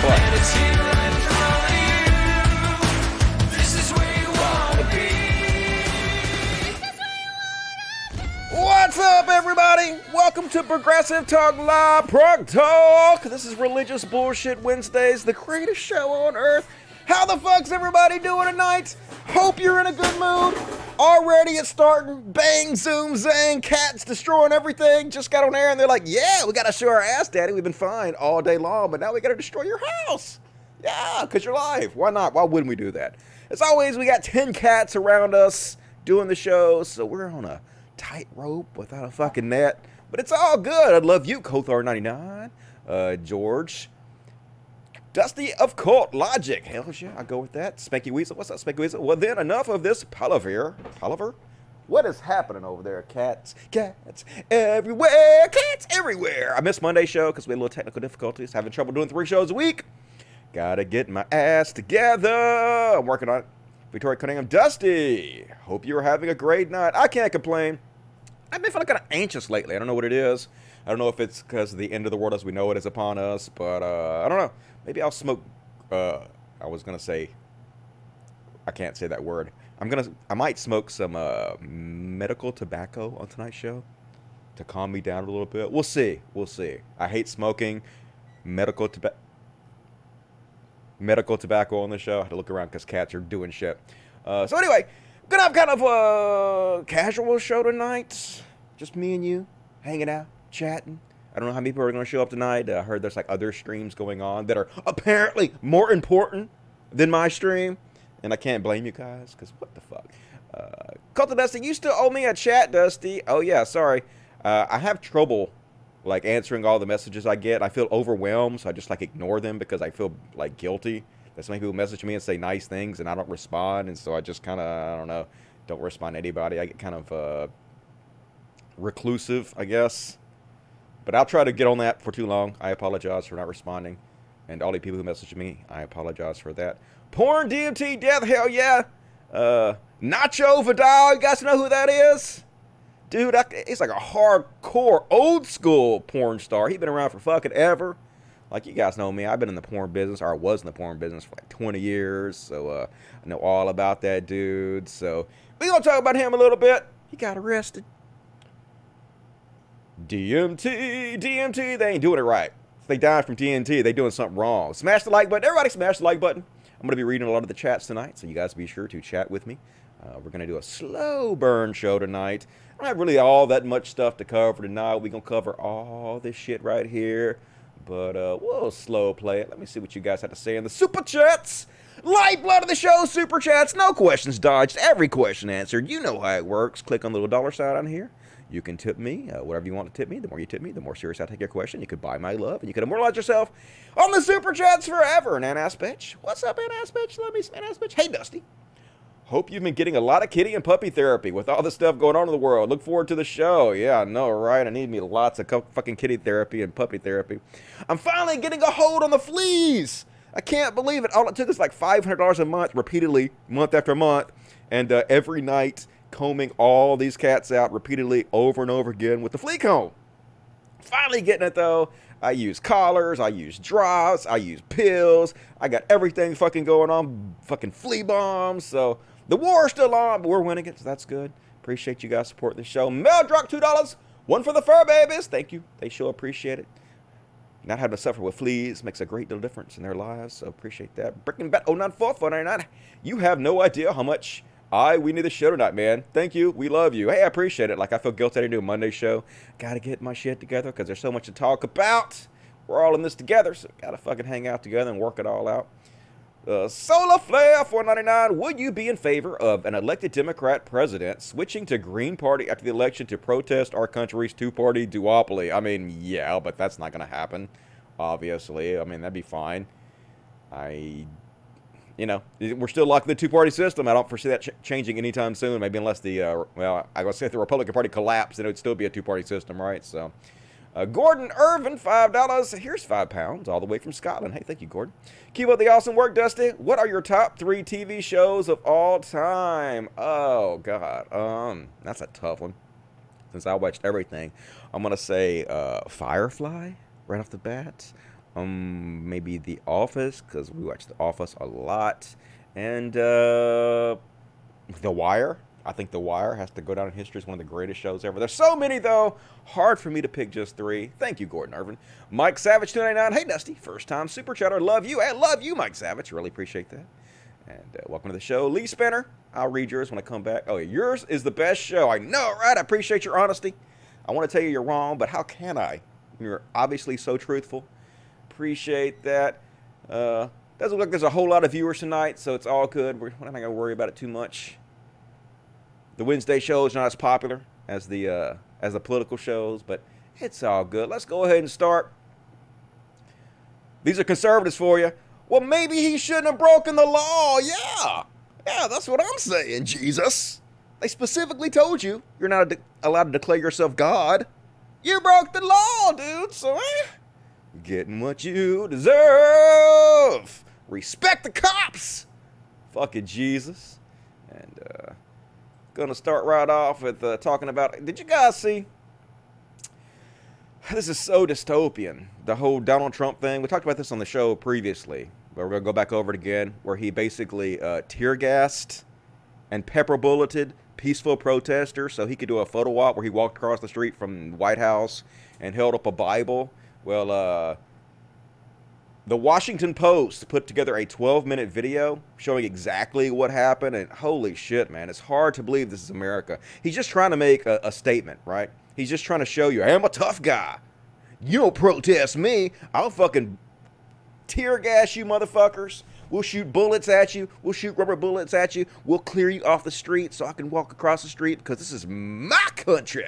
What? What's up, everybody? Welcome to Progressive Talk Live Prog Talk. This is Religious Bullshit Wednesdays, the greatest show on earth. How the fuck's everybody doing tonight? Hope you're in a good mood. Already it's starting. Bang, zoom, zang, cats destroying everything. Just got on air and they're like, yeah, we gotta show our ass, daddy. We've been fine all day long, but now we gotta destroy your house. Yeah, because you're live. Why not? Why wouldn't we do that? As always, we got 10 cats around us doing the show, so we're on a tightrope without a fucking net. But it's all good. I love you, Kothar99, George, Dusty of Cult Logic. Hell yeah, I'll go with that. Spanky Weasel. What's up, Spanky Weasel? Well, then enough of this palaver. Palaver? What is happening over there? Cats. Cats everywhere. Cats everywhere. I missed Monday's show because we had a little technical difficulties. Having trouble doing 3 shows a week. Gotta get my ass together. I'm working on it. Victoria Cunningham. Dusty. Hope you're having a great night. I can't complain. I've been feeling kind of anxious lately. I don't know what it is. I don't know if it's because the end of the world as we know it is upon us, but I don't know. Maybe I'll smoke. I was gonna say. I can't say that word. I might smoke some medical tobacco on tonight's show to calm me down a little bit. We'll see. We'll see. I hate smoking medical tobacco on the show. I had to look around because cats are doing shit. So anyway, gonna have kind of a casual show tonight. Just me and you hanging out, chatting. I don't know how many people are going to show up tonight. I heard there's like other streams going on that are apparently more important than my stream. And I can't blame you guys, because what the fuck. Cult of Dusty, you still owe me a chat, Dusty. Oh yeah, sorry. I have trouble like answering all the messages I get. I feel overwhelmed, so I just like ignore them because I feel like guilty. That so many people message me and say nice things and I don't respond. And so I just kind of, I don't know, don't respond to anybody. I get kind of reclusive, I guess. But I'll try to get on that for too long. I apologize for not responding. And all the people who message me, I apologize for that. Porn DMT Death, hell yeah. Nacho Vidal, you guys know who that is? Dude, he's like a hardcore, old school porn star. He's been around for fucking ever. Like, you guys know me. I've been in the porn business, or I was in the porn business for like 20 years. So, I know all about that dude. So, we're going to talk about him a little bit. He got arrested. DMT, they ain't doing it right. If they died from DMT, they doing something wrong. Smash the like button. Everybody smash the like button. I'm going to be reading a lot of the chats tonight, so you guys be sure to chat with me. We're going to do a slow burn show tonight. I don't have really all that much stuff to cover tonight. We're going to cover all this shit right here. But we'll slow play it. Let me see what you guys have to say in the super chats. Lifeblood of the show, super chats. No questions dodged. Every question answered. You know how it works. Click on the little dollar sign on here. You can tip me, whatever you want to tip me. The more you tip me, the more serious I take your question. You could buy my love, and you could immortalize yourself on the super chats forever. And Ass Bitch. What's up, Ass Bitch? Let me see, Ass Bitch. Hey, Dusty. Hope you've been getting a lot of kitty and puppy therapy with all the stuff going on in the world. Look forward to the show. Yeah, I know, right? I need me lots of fucking kitty therapy and puppy therapy. I'm finally getting a hold on the fleas. I can't believe it. All it took is like $500 a month, repeatedly, month after month, and every night, combing all these cats out repeatedly over and over again with the flea comb. Finally getting it though. I use collars, I use drops, I use pills. I got everything fucking going on, fucking flea bombs. So the war's still on, but we're winning it, so that's good. Appreciate you guys supporting the show. Mel dropped $2. One for the fur babies. Thank you. They sure appreciate it. Not having to suffer with fleas makes a great deal of difference in their lives, so appreciate that. Breaking Bet 094 499. You have no idea how much we need the show tonight, man. Thank you. We love you. Hey, I appreciate it. Like, I feel guilty I didn't do a Monday show. Gotta get my shit together because there's so much to talk about. We're all in this together, so gotta fucking hang out together and work it all out. Solar Flare 499. Would you be in favor of an elected Democrat president switching to Green Party after the election to protest our country's two-party duopoly? I mean, yeah, but that's not gonna happen, obviously. I mean, that'd be fine. You know, we're still locked in the two-party system. I don't foresee that changing anytime soon, maybe unless the, well, I was say if the Republican Party collapsed, then it would still be a two-party system, right? So, Gordon Irvin, $5. Here's £5, all the way from Scotland. Hey, thank you, Gordon. Keep up the awesome work, Dusty. What are your top 3 TV shows of all time? Oh, God. That's a tough one. Since I watched everything, I'm going to say Firefly right off the bat. Maybe The Office, because we watch The Office a lot. And The Wire. I think The Wire has to go down in history as one of the greatest shows ever. There's so many, though. Hard for me to pick just 3. Thank you, Gordon Irvin. Mike Savage, 299. Hey, Dusty. First time super chatter. Love you. I love you, Mike Savage. Really appreciate that. And welcome to the show. Lee Spinner. I'll read yours when I come back. Oh, yeah, yours is the best show. I know, right? I appreciate your honesty. I want to tell you you're wrong, but how can I? You're obviously so truthful. Appreciate that. Doesn't look like there's a whole lot of viewers tonight, so it's all good. We're not going to worry about it too much. The Wednesday show is not as popular as the political shows, but it's all good. Let's go ahead and start. These are conservatives for you. Well, maybe he shouldn't have broken the law. Yeah, that's what I'm saying, Jesus. They specifically told you you're not allowed to declare yourself God. You broke the law, dude, so getting what you deserve. Respect the cops. Fucking Jesus. And gonna start right off with talking about, did you guys see? This is so dystopian, the whole Donald Trump thing. We talked about this on the show previously, but we're gonna go back over it again, where he basically tear gassed and pepper bulleted peaceful protesters so he could do a photo op where he walked across the street from the White House and held up a Bible. Well, the Washington Post put together a 12-minute video showing exactly what happened, and holy shit, man, it's hard to believe this is America. He's just trying to make a statement, right? He's just trying to show you, I'm a tough guy. You don't protest me. I'll fucking tear gas you motherfuckers. We'll shoot bullets at you. We'll shoot rubber bullets at you. We'll clear you off the street so I can walk across the street because this is my country.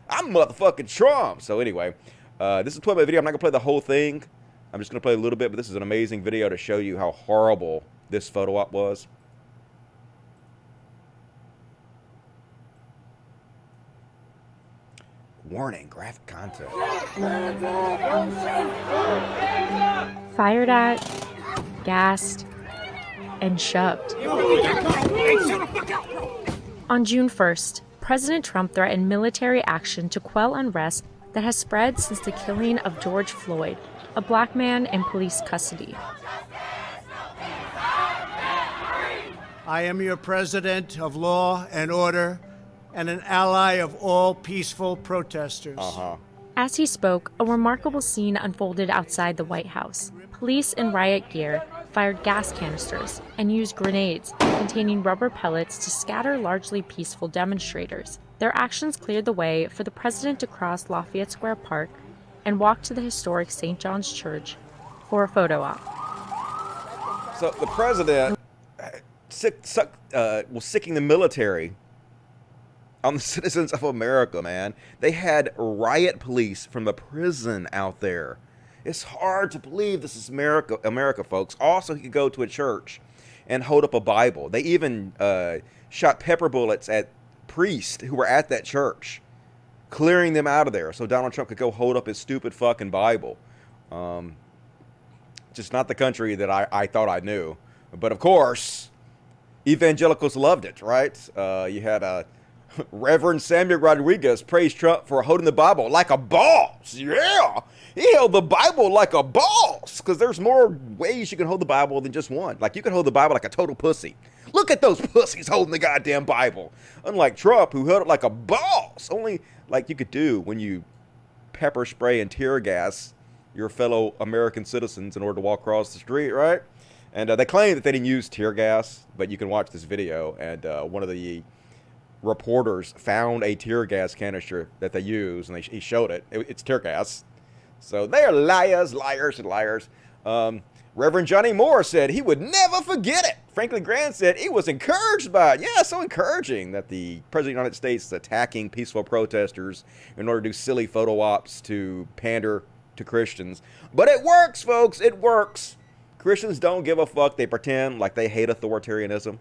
I'm motherfucking Trump. So anyway, this is a 12-minute video. I'm not going to play the whole thing. I'm just going to play a little bit, but this is an amazing video to show you how horrible this photo op was. Warning, graphic content. Fired at, gassed, and shoved. On June 1st, President Trump threatened military action to quell unrest that has spread since the killing of George Floyd, a black man in police custody. I am your president of law and order and an ally of all peaceful protesters. As he spoke, a remarkable scene unfolded outside the White House. Police in riot gear fired gas canisters and used grenades containing rubber pellets to scatter largely peaceful demonstrators. Their actions cleared the way for the president to cross Lafayette Square Park and walk to the historic St. John's Church for a photo op. So the president was sicking the military on the citizens of America, man. They had riot police from the prison out there. It's hard to believe this is America, folks. Also, he could go to a church and hold up a Bible. They even shot pepper bullets at priests who were at that church, clearing them out of there so Donald Trump could go hold up his stupid fucking Bible. Just not the country that I thought I knew. But of course, evangelicals loved it, right? You had Reverend Samuel Rodriguez praise Trump for holding the Bible like a boss. Yeah, he held the Bible like a boss, because there's more ways you can hold the Bible than just one. Like, you can hold the Bible like a total pussy. Look at those pussies holding the goddamn Bible. Unlike Trump, who held it like a boss. Only like you could do when you pepper spray and tear gas your fellow American citizens in order to walk across the street, right? And they claim that they didn't use tear gas, but you can watch this video, and one of the reporters found a tear gas canister that they use, and he showed it. It's tear gas. So they are liars, and liars. Reverend Johnny Moore said he would never forget it. Franklin Grant said he was encouraged by it. Yeah, so encouraging that the President of the United States is attacking peaceful protesters in order to do silly photo ops to pander to Christians. But it works, folks. It works. Christians don't give a fuck. They pretend like they hate authoritarianism.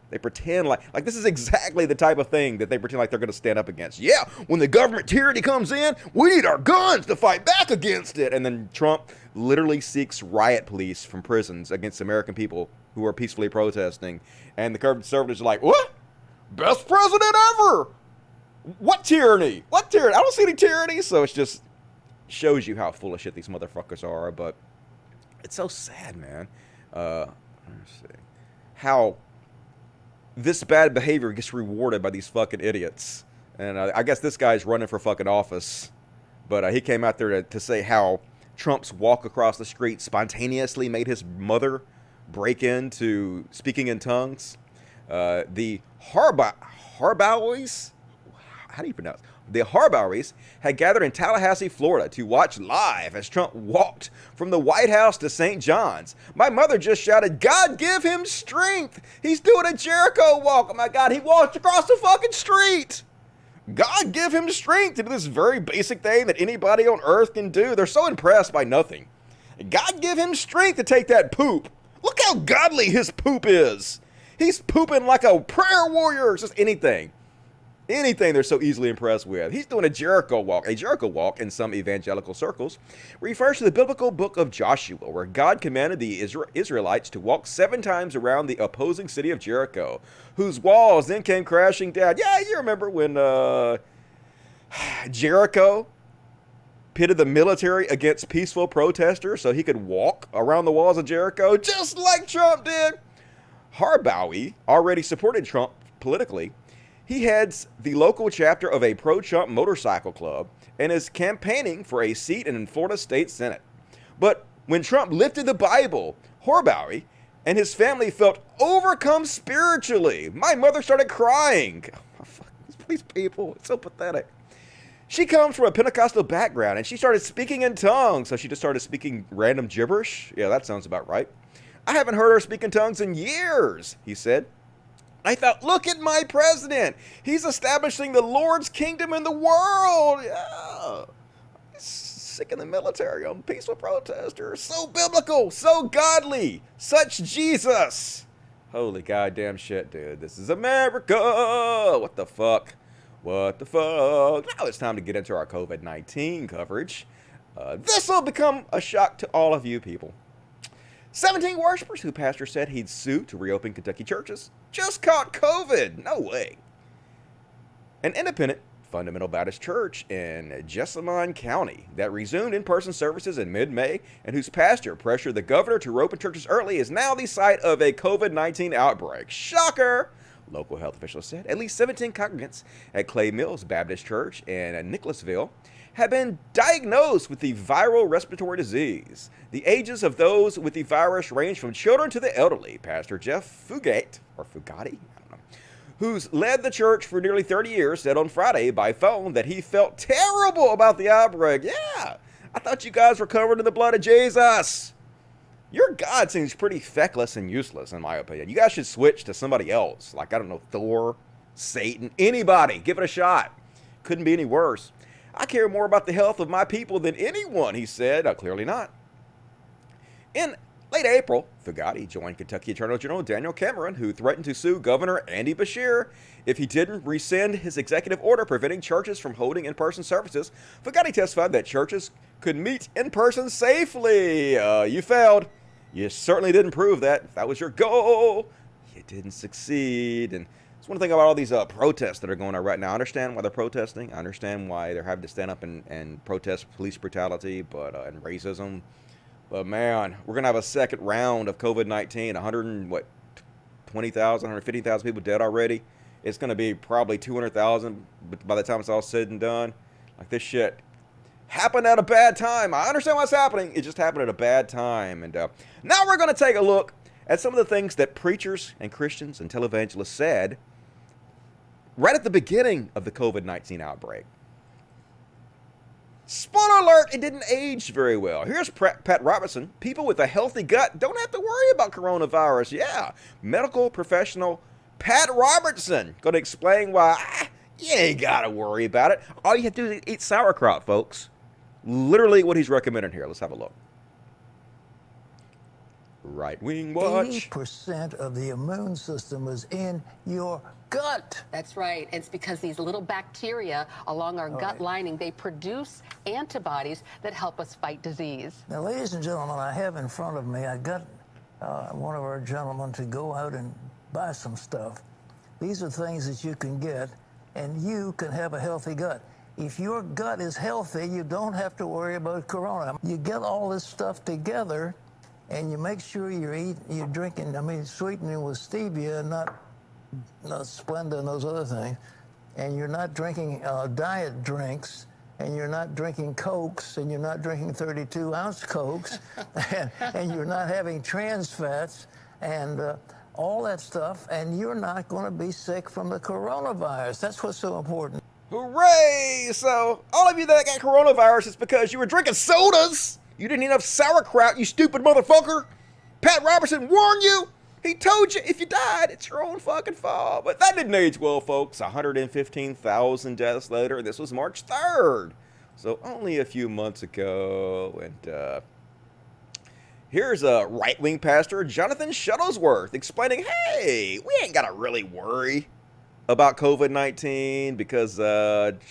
They pretend like this is exactly the type of thing that they pretend like they're going to stand up against. Yeah, when the government tyranny comes in, we need our guns to fight back against it. And then Trump literally seeks riot police from prisons against American people who are peacefully protesting. And the conservatives are like, what? Best president ever. What tyranny? What tyranny? I don't see any tyranny. So it's just shows you how full of shit these motherfuckers are. But it's so sad, man. Let's see how this bad behavior gets rewarded by these fucking idiots. And I guess this guy's running for fucking office. But he came out there to say how Trump's walk across the street spontaneously made his mother break into speaking in tongues. The Harbauis, how do you pronounce it? The Harbauis had gathered in Tallahassee, Florida to watch live as Trump walked from the White House to St. John's. My mother just shouted, "God give him strength. He's doing a Jericho walk." Oh my God, he walked across the fucking street. God give him strength to do this very basic thing that anybody on earth can do. They're so impressed by nothing. God give him strength to take that poop. Look how godly his poop is. He's pooping like a prayer warrior. It's just anything. Anything they're so easily impressed with. He's doing a Jericho walk. A Jericho walk, in some evangelical circles, refers to the biblical book of Joshua, where God commanded the Israelites to walk 7 times around the opposing city of Jericho, whose walls then came crashing down. Yeah, you remember when Jericho pitted the military against peaceful protesters so he could walk around the walls of Jericho, just like Trump did? Harbaugh already supported Trump politically. He heads the local chapter of a pro-Trump motorcycle club and is campaigning for a seat in Florida State Senate. But when Trump lifted the Bible, Harbaugh and his family felt overcome spiritually. My mother started crying. Oh, fuck, these people, it's so pathetic. She comes from a Pentecostal background and she started speaking in tongues, so she just started speaking random gibberish. Yeah, that sounds about right. I haven't heard her speak in tongues in years, he said. I thought, look at my president. He's establishing the Lord's kingdom in the world. Yeah. He's sick in the military on peaceful protesters. So biblical, so godly, such Jesus. Holy goddamn shit, dude. This is America. What the fuck? What the fuck? Now it's time to get into our COVID-19 coverage. This will become a shock to all of you people. 17 worshipers who pastor said he'd sue to reopen Kentucky churches just caught COVID. No way. An independent fundamental Baptist church in Jessamine County that resumed in-person services in mid-May and whose pastor pressured the governor to reopen churches early is now the site of a COVID-19 outbreak. Shocker! Local health officials said at least 17 congregants at Clay Mills Baptist Church in Nicholasville have been diagnosed with the viral respiratory disease. The ages of those with the virus range from children to the elderly. Pastor Jeff Fugate, or Fugati, I don't know, who's led the church for nearly 30 years, said on Friday by phone that he felt terrible about the outbreak. Yeah, I thought you guys were covered in the blood of Jesus. Your God seems pretty feckless and useless, in my opinion. You guys should switch to somebody else. Like, I don't know, Thor, Satan, anybody. Give it a shot. Couldn't be any worse. I care more about the health of my people than anyone, he said. Clearly not. In late April, Fugati joined Kentucky Attorney General Daniel Cameron, who threatened to sue Governor Andy Beshear if he didn't rescind his executive order preventing churches from holding in-person services. Fugati testified that churches could meet in person safely. You failed. You certainly didn't prove that. If that was your goal, you didn't succeed. And it's one thing about all these protests that are going on right now. I understand why they're protesting. I understand why they're having to stand up and protest police brutality and racism. But man, we're going to have a second round of COVID-19. 150,000 people dead already. It's going to be probably 200,000 by the time it's all said and done. Like, this shit happened at a bad time. I understand what's happening. It just happened at a bad time. And now we're going to take a look at some of the things that preachers and Christians and televangelists said right at the beginning of the COVID-19 outbreak. Spoiler alert, it didn't age very well. Here's Pat Robertson. People with a healthy gut don't have to worry about coronavirus. Yeah, medical professional Pat Robertson going to explain why you ain't got to worry about it. All you have to do is eat sauerkraut, folks. Literally what he's recommending here. Let's have a look. Right Wing Watch. 80% of the immune system is in your gut. That's right. It's because these little bacteria along our gut lining, they produce antibodies that help us fight disease. Now, ladies and gentlemen, I have in front of me, I got one of our gentlemen to go out and buy some stuff. These are things that you can get, and you can have a healthy gut. If your gut is healthy, you don't have to worry about corona. You get all this stuff together, and you make sure you're drinking, sweetening with stevia, not Splenda and those other things. And you're not drinking diet drinks, and you're not drinking Cokes, and you're not drinking 32-ounce Cokes, and you're not having trans fats, and all that stuff, and you're not going to be sick from the coronavirus. That's what's so important. Hooray! So, all of you that got coronavirus is because you were drinking sodas. You didn't eat enough sauerkraut, you stupid motherfucker. Pat Robertson warned you. He told you if you died, it's your own fucking fault. But that didn't age well, folks. 115,000 deaths later, and this was March 3rd. So only a few months ago. And here's a right-wing pastor, Jonathan Shuttlesworth, explaining, hey, we ain't got to really worry about COVID-19 because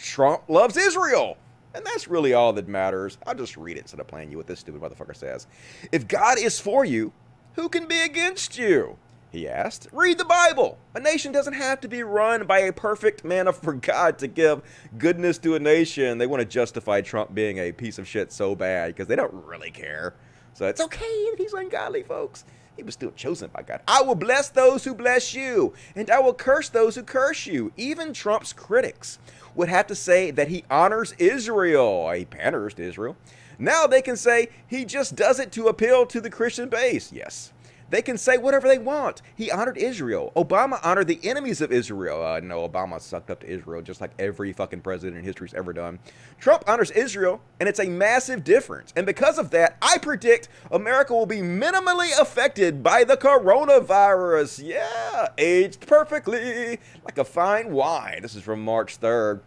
Trump loves Israel. And that's really all that matters. I'll just read it instead of playing you what this stupid motherfucker says. If God is for you, who can be against you? He asked. Read the Bible. A nation doesn't have to be run by a perfect man for God to give goodness to a nation. They want to justify Trump being a piece of shit so bad because they don't really care. So it's okay if he's ungodly, folks. He was still chosen by God. I will bless those who bless you, and I will curse those who curse you. Even Trump's critics would have to say that he honors Israel. He panders to Israel. Now they can say he just does it to appeal to the Christian base. Yes. They can say whatever they want. He honored Israel. Obama honored the enemies of Israel. No, Obama sucked up to Israel just like every fucking president in history's ever done. Trump honors Israel, and it's a massive difference. And because of that, I predict America will be minimally affected by the coronavirus. Yeah, aged perfectly, like a fine wine. This is from March 3rd.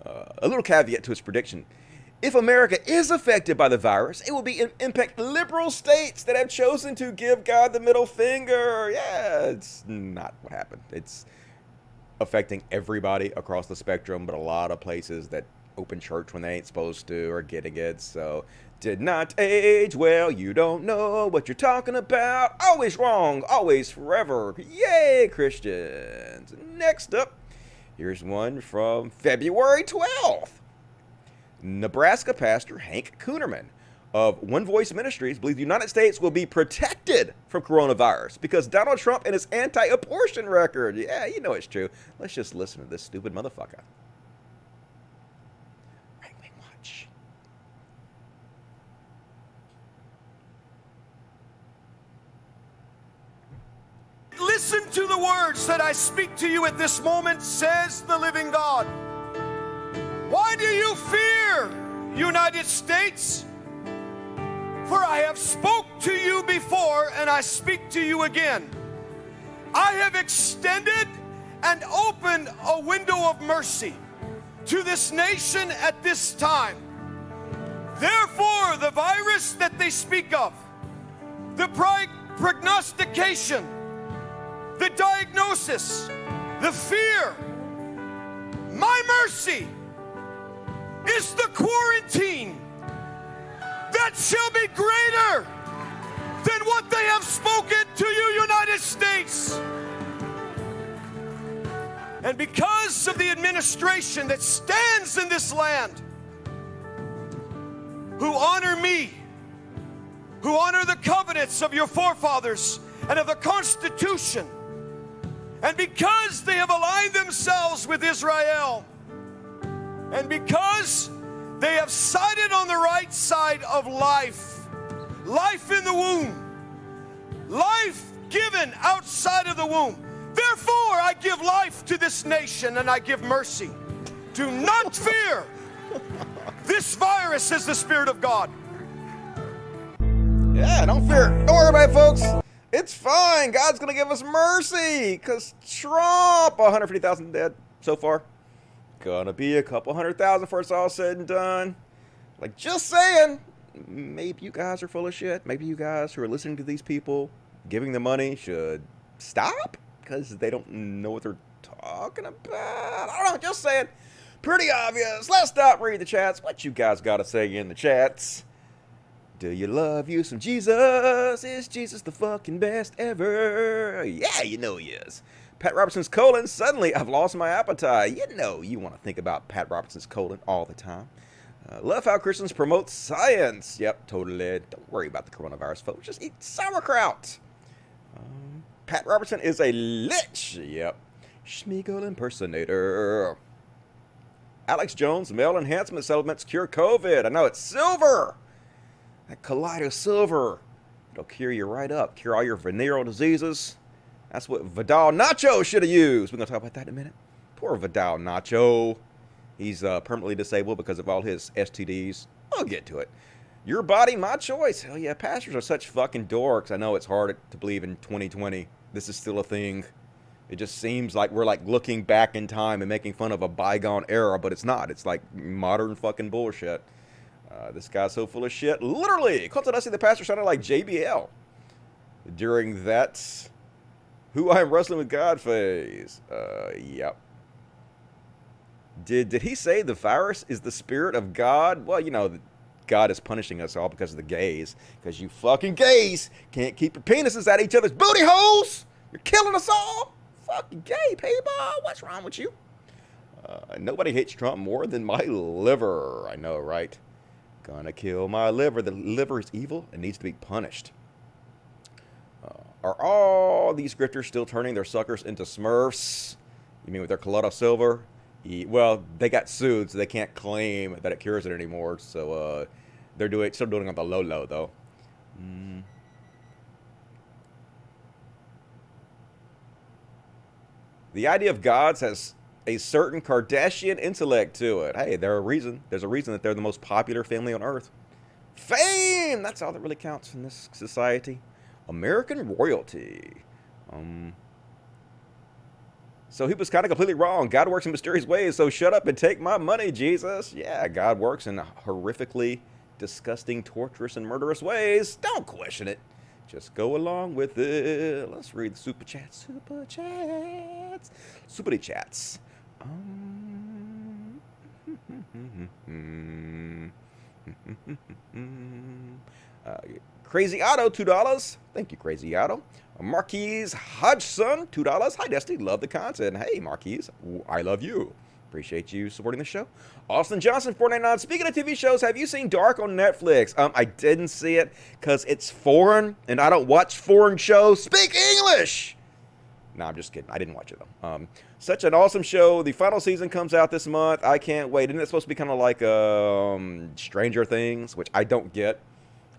A little caveat to his prediction. If America is affected by the virus, it will impact liberal states that have chosen to give God the middle finger. Yeah, it's not what happened. It's affecting everybody across the spectrum, but a lot of places that open church when they ain't supposed to are getting it. So, did not age well. You don't know what you're talking about. Always wrong, always forever. Yay, Christians. Next up, here's one from February 12th. Nebraska pastor Hank Kuhnerman of One Voice Ministries believes the United States will be protected from coronavirus because Donald Trump and his anti-abortion record. Yeah, you know it's true. Let's just listen to this stupid motherfucker. Right Wing Watch. Listen to the words that I speak to you at this moment, says the living God. Why do you fear, United States? For I have spoke to you before, and I speak to you again. I have extended and opened a window of mercy to this nation at this time. Therefore, the virus that they speak of, the prognostication, the diagnosis, the fear, my mercy is the quarantine that shall be greater than what they have spoken to you, United States. And because of the administration that stands in this land, who honor me, who honor the covenants of your forefathers and of the Constitution, and because they have aligned themselves with Israel, and because they have sided on the right side of life, life in the womb, life given outside of the womb. Therefore, I give life to this nation and I give mercy. Do not fear. This virus is the Spirit of God. Yeah, don't fear. Don't worry about it, folks. It's fine. God's going to give us mercy because Trump, 150,000 dead so far. Gonna be a couple 100,000 before it's all said and done. Like, just saying, maybe you guys are full of shit. Maybe you guys who are listening to these people, giving them money, should stop because they don't know what they're talking about. I don't know, just saying. Pretty obvious. Let's stop reading the chats. What you guys got to say in the chats? Do you love you some Jesus? Is Jesus the fucking best ever? Yeah, you know he is. Pat Robertson's colon. Suddenly, I've lost my appetite. You know you want to think about Pat Robertson's colon all the time. Love how Christians promote science. Yep, totally. Don't worry about the coronavirus, folks. Just eat sauerkraut. Pat Robertson is a lich. Yep. Schmeagol impersonator. Alex Jones, male enhancement supplements cure COVID. I know, it's silver. That Collider silver. It'll cure you right up. Cure all your venereal diseases. That's what Vidal Nacho should have used. We're going to talk about that in a minute. Poor Vidal Nacho. He's permanently disabled because of all his STDs. I'll get to it. Your body, my choice. Hell yeah, pastors are such fucking dorks. I know it's hard to believe in 2020. This is still a thing. It just seems like we're like looking back in time and making fun of a bygone era, but it's not. It's like modern fucking bullshit. This guy's so full of shit. Literally, Clinton, I see the pastor sounded like JBL during that "Who I Am Wrestling with God" phase. Yep. Did he say the virus is the spirit of God? Well, you know, God is punishing us all because of the gays. Because you fucking gays can't keep your penises at each other's booty holes. You're killing us all. Fucking gay people. What's wrong with you? Nobody hates Trump more than my liver. I know, right? Gonna kill my liver. The liver is evil and needs to be punished. Are all these grifters still turning their suckers into Smurfs? You mean with their Colorado silver? Well, they got sued, so they can't claim that it cures it anymore. So they're still doing it on the low, though. The idea of gods has a certain Kardashian intellect to it. Hey, there's a reason that they're the most popular family on earth. Fame! That's all that really counts in this society. American royalty. So he was kind of completely wrong. God works in mysterious ways, so shut up and take my money, Jesus. Yeah, God works in horrifically disgusting, torturous, and murderous ways. Don't question it. Just go along with it. Let's read the super chats. Super chats. Crazy Otto, $2. Thank you, Crazy Otto. Marquise Hodgson, $2. Hi, Destiny. Love the content. Hey, Marquise. I love you. Appreciate you supporting the show. Austin Johnson, $4.99. Speaking of TV shows, have you seen Dark on Netflix? I didn't see it because it's foreign, and I don't watch foreign shows. Speak English! No, I'm just kidding. I didn't watch it, though. Such an awesome show. The final season comes out this month. I can't wait. Isn't it supposed to be kind of like Stranger Things, which I don't get.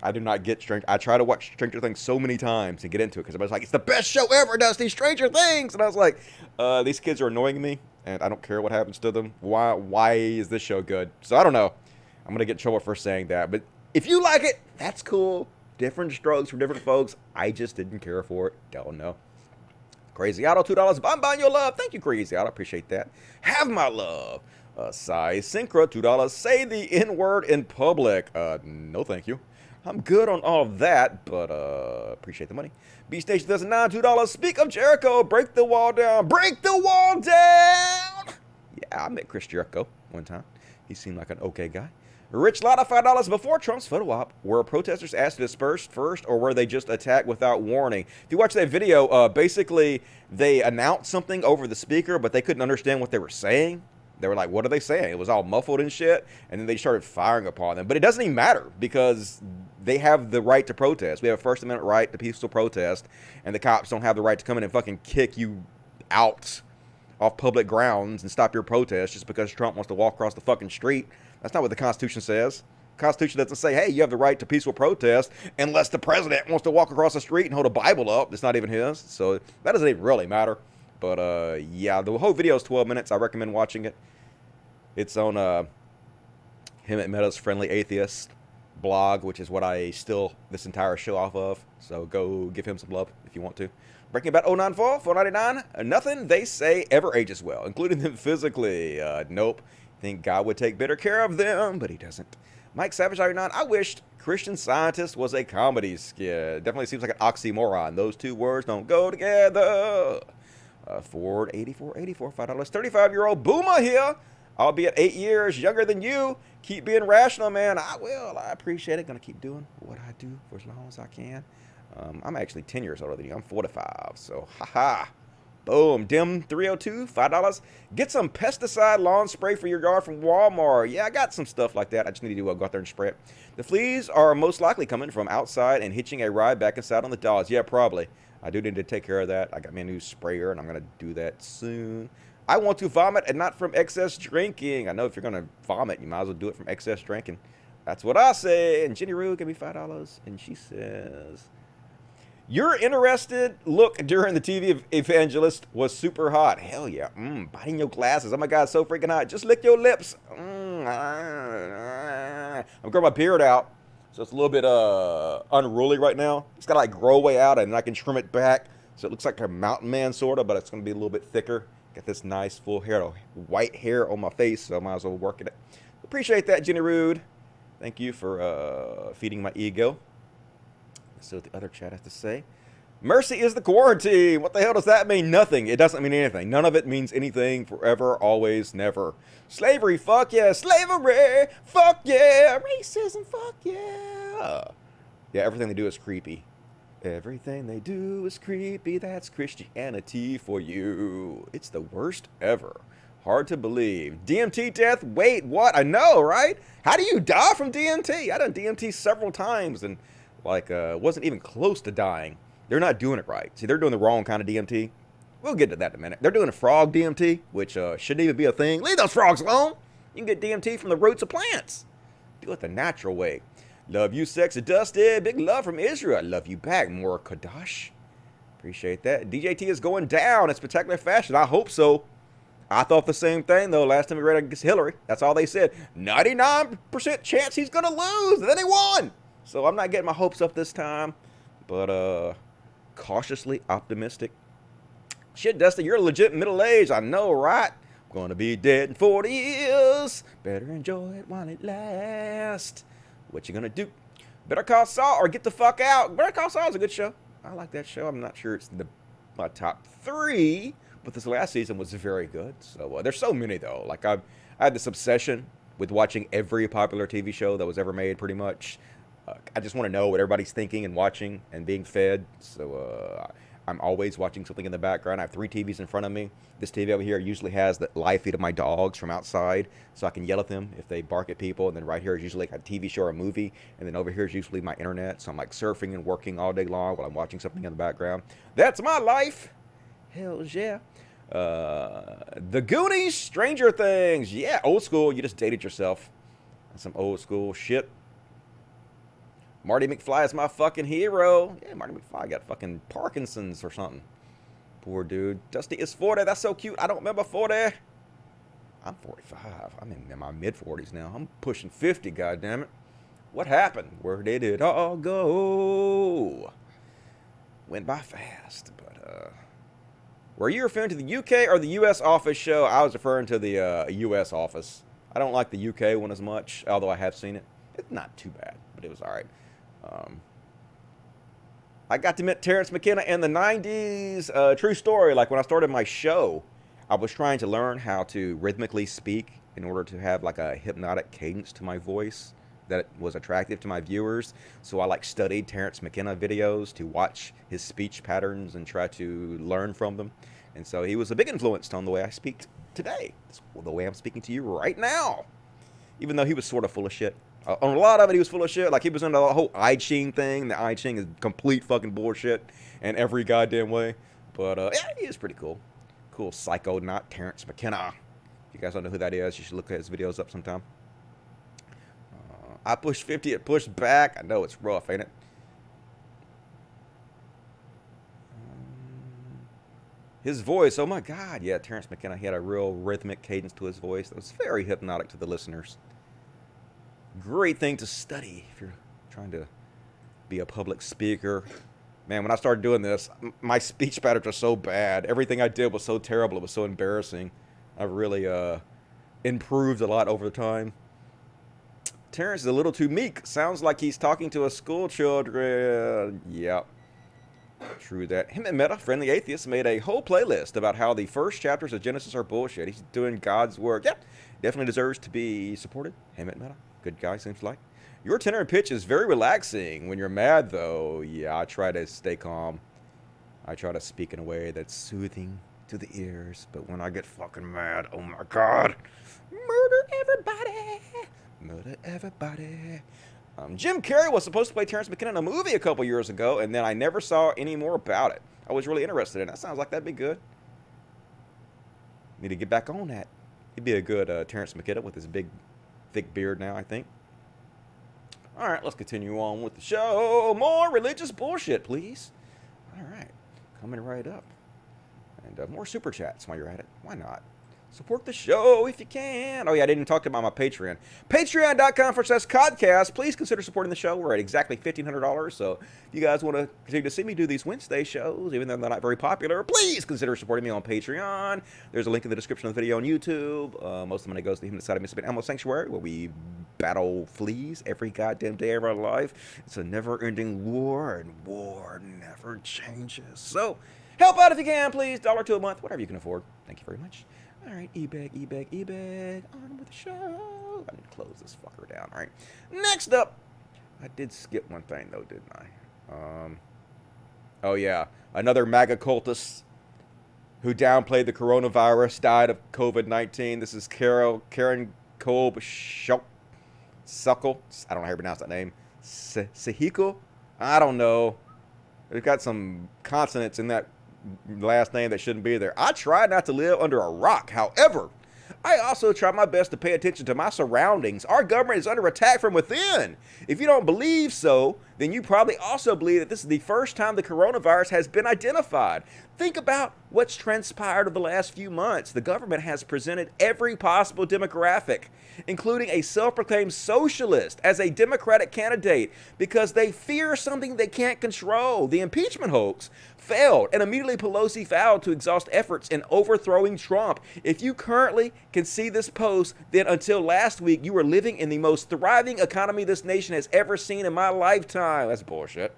I do not get Stranger. I try to watch Stranger Things so many times and get into it because I was like, it's the best show ever, Dusty, Stranger Things. And I was like, these kids are annoying me, and I don't care what happens to them. Why is this show good? So I don't know. I'm going to get in trouble for saying that. But if you like it, that's cool. Different strokes for different folks. I just didn't care for it. Don't know. Crazy Otto, $2. Bonbon your love. Thank you, Crazy Otto. Appreciate that. Have my love. Sai Syncra, $2. Say the N-word in public. No, thank you. I'm good on all of that, but appreciate the money. B-Station does $2. Speak of Jericho. Break the wall down. Break the wall down! Yeah, I met Chris Jericho one time. He seemed like an okay guy. Rich Lotta, $5. Before Trump's photo op, were protesters asked to disperse first, or were they just attacked without warning? If you watch that video, basically they announced something over the speaker, but they couldn't understand what they were saying. They were like, what are they saying? It was all muffled and shit, and then they started firing upon them. But it doesn't even matter, because they have the right to protest. We have a First Amendment right to peaceful protest, and the cops don't have the right to come in and fucking kick you out off public grounds and stop your protest just because Trump wants to walk across the fucking street. That's not what the Constitution says. The Constitution doesn't say, hey, you have the right to peaceful protest unless the president wants to walk across the street and hold a Bible up. It's not even his. So that doesn't even really matter. But, yeah, the whole video is 12 minutes. I recommend watching it. It's on him at Meta's Friendly Atheist blog, which is what I steal this entire show off of. So go give him some love if you want to. Breaking Bad 094, $4.99. Nothing they say ever ages well, including them physically. Nope. Think God would take better care of them, but he doesn't. Mike Savage 99. I wished Christian Scientist was a comedy skit. Definitely seems like an oxymoron. Those two words don't go together. Ford 8484, $5. 35-year-old Boomer here. albeit 8 years younger than you. Keep being rational, man. I will. I appreciate it. Gonna keep doing what I do for as long as I can. I'm actually 10 years older than you. I'm 45. So, haha. Boom. Dim 302, $5. Get some pesticide lawn spray for your yard from Walmart. Yeah, I got some stuff like that. I just need to go out there and spray it. The fleas are most likely coming from outside and hitching a ride back inside on the dogs. Yeah, probably. I do need to take care of that. I got me a new sprayer, and I'm going to do that soon. I want to vomit and not from excess drinking. I know if you're going to vomit, you might as well do it from excess drinking. That's what I say. And Jenny Rue gave me $5. And she says, you're interested? Look, during the TV evangelist was super hot. Hell yeah. Biting your glasses. Oh my God, so freaking hot. Just lick your lips. I'm growing my beard out, so it's a little bit unruly right now. It's got to like grow way out, and I can trim it back, so it looks like a mountain man sort of, but it's going to be a little bit thicker. Got this nice full hair, white hair on my face, so I might as well work it. Appreciate that, Jenny Rude. Thank you for feeding my ego. Let's see what the other chat has to say. Mercy is the quarantine. What the hell does that mean? Nothing. It doesn't mean anything. None of it means anything. Forever, always, never. Slavery, fuck yeah. Slavery, fuck yeah. Racism, fuck yeah. Yeah, everything they do is creepy. Everything they do is creepy. That's Christianity for you. It's the worst ever. Hard to believe. DMT death? Wait, what? I know, right? How do you die from DMT? I done DMT several times and wasn't even close to dying. They're not doing it right. See, they're doing the wrong kind of DMT. We'll get to that in a minute. They're doing a frog DMT, which shouldn't even be a thing. Leave those frogs alone. You can get DMT from the roots of plants. Do it the natural way. Love you, Sexy Dusty. Big love from Israel. I love you back, more Kadash. Appreciate that. DJT is going down in spectacular fashion. I hope so. I thought the same thing, though, last time we read against Hillary. That's all they said. 99% chance he's going to lose. And then he won. So I'm not getting my hopes up this time. But, cautiously optimistic. Shit, Dusty, you're legit middle-aged. I know, right? I'm going to be dead in 40 years. Better enjoy it while it lasts. What you going to do? Better Call Saul or get the fuck out. Better Call Saul is a good show. I like that show. I'm not sure it's my top 3. But this last season was very good. So there's so many, though. Like, I had this obsession with watching every popular TV show that was ever made, pretty much. I just want to know what everybody's thinking and watching and being fed. So I'm always watching something in the background. I have 3 TVs in front of me. This TV over here usually has the live feed of my dogs from outside, so I can yell at them if they bark at people. And then right here is usually like a TV show or a movie. And then over here is usually my internet. So I'm like surfing and working all day long while I'm watching something in the background. That's my life. Hell yeah. The Goonies, Stranger Things. Yeah, old school. You just dated yourself. That's some old school shit. Marty McFly is my fucking hero. Yeah, Marty McFly got fucking Parkinson's or something. Poor dude. Dusty is 40. That's so cute. I don't remember 40. I'm 45. I'm in my mid-40s now. I'm pushing 50, goddammit. What happened? Where did it all go? Went by fast, but, were you referring to the UK or the US office show? I was referring to the US office. I don't like the UK one as much, although I have seen it. It's not too bad, but it was alright. I got to meet Terrence McKenna in the 90s. True story, like when I started my show, I was trying to learn how to rhythmically speak in order to have like a hypnotic cadence to my voice that was attractive to my viewers. So I like studied Terrence McKenna videos to watch his speech patterns and try to learn from them. And so he was a big influence on the way I speak today. It's the way I'm speaking to you right now. Even though he was sort of full of shit. On a lot of it, he was full of shit. Like, he was into the whole I Ching thing. The I Ching is complete fucking bullshit in every goddamn way. But, yeah, he is pretty cool. Cool psychonaut Terrence McKenna. If you guys don't know who that is, you should look at his videos up sometime. I pushed 50, it pushed back. I know it's rough, ain't it? His voice, oh my God. Yeah, Terrence McKenna, he had a real rhythmic cadence to his voice that was very hypnotic to the listeners. Great thing to study if you're trying to be a public speaker. Man, when I started doing this, my speech patterns are so bad. Everything I did was so terrible. It was so embarrassing. I've really improved a lot over time. Terrence is a little too meek. Sounds like he's talking to a school children. Yep. True that. Him and Meta, Friendly Atheist, made a whole playlist about how the first chapters of Genesis are bullshit. He's doing God's work. Yep. Definitely deserves to be supported. Hammett Meta, good guy, seems like. Your tenor and pitch is very relaxing. When you're mad, though, yeah, I try to stay calm. I try to speak in a way that's soothing to the ears. But when I get fucking mad, oh my God. Murder everybody. Murder everybody. Jim Carrey was supposed to play Terrence McKenna in a movie a couple years ago, and then I never saw any more about it. I was really interested in it. That sounds like that'd be good. Need to get back on that. He'd be a good Terrence McKenna with his big, thick beard now, I think. All right, let's continue on with the show. More religious bullshit, please. All right, coming right up. And more super chats while you're at it. Why not? Support the show if you can. Oh, yeah, I didn't talk about my Patreon. Patreon.com/Codcast. Please consider supporting the show. We're at exactly $1,500. So if you guys want to continue to see me do these Wednesday shows, even though they're not very popular, please consider supporting me on Patreon. There's a link in the description of the video on YouTube. Most of the money goes to the Human Society of Mississippi Animal Sanctuary, where we battle fleas every goddamn day of our life. It's a never-ending war, and war never changes. So help out if you can, please. $1 a month, whatever you can afford. Thank you very much. All right, e-bag, on with the show. I need to close this fucker down. All right, next up, I did skip one thing though, didn't I? Oh yeah, another MAGA cultist who downplayed the coronavirus died of COVID-19. This is Karen Kolb Suckle. I don't know how to pronounce that name. Sahiko? I don't know. They've got some consonants in that last name that shouldn't be there. I try not to live under a rock. However, I also try my best to pay attention to my surroundings. Our government is under attack from within. If you don't believe so, then you probably also believe that this is the first time the coronavirus has been identified. Think about what's transpired over the last few months. The government has presented every possible demographic, including a self-proclaimed socialist, as a Democratic candidate because they fear something they can't control. The impeachment hoax failed, and immediately Pelosi vowed to exhaust efforts in overthrowing Trump. If you currently can see this post, then until last week, you were living in the most thriving economy this nation has ever seen in my lifetime. That's bullshit.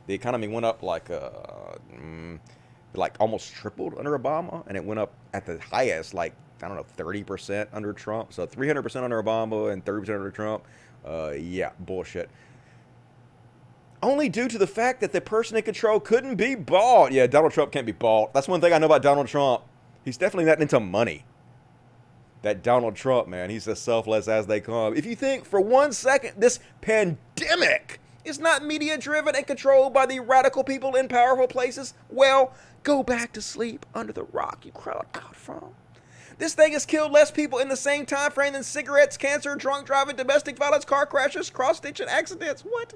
The economy went up like almost tripled under Obama, and it went up at the highest, like, I don't know, 30% under Trump. So 300% under Obama and 30% under Trump. Yeah, bullshit. Only due to the fact that the person in control couldn't be bought. Yeah, Donald Trump can't be bought. That's one thing I know about Donald Trump. He's definitely not into money. That Donald Trump, man, he's as selfless as they come. If you think for 1 second this pandemic is not media-driven and controlled by the radical people in powerful places, well, go back to sleep under the rock you crawled out from. This thing has killed less people in the same time frame than cigarettes, cancer, drunk driving, domestic violence, car crashes, cross-stitching accidents. What?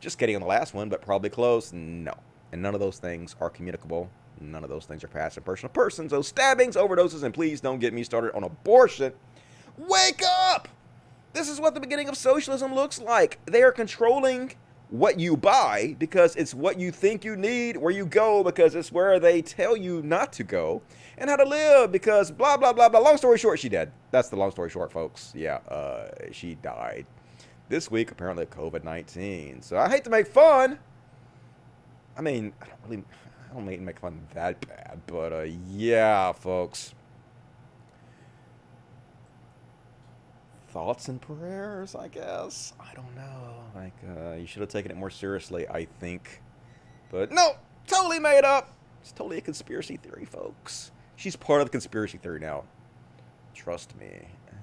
Just kidding on the last one, but probably close. No. And none of those things are communicable. None of those things are passed from person to person. So stabbings, overdoses, and please don't get me started on abortion. Wake up! This is what the beginning of socialism looks like. They are controlling what you buy because it's what you think you need, where you go because it's where they tell you not to go, and how to live because blah, blah, blah, blah. Long story short, she dead. That's the long story short, folks. Yeah, she died this week, apparently, of COVID-19. So I hate to make fun. I mean, I don't mean to make fun that bad, but yeah, folks. Thoughts and prayers, I guess. I don't know. Like, you should have taken it more seriously, I think. But no, totally made up. It's totally a conspiracy theory, folks. She's part of the conspiracy theory now. Trust me. And,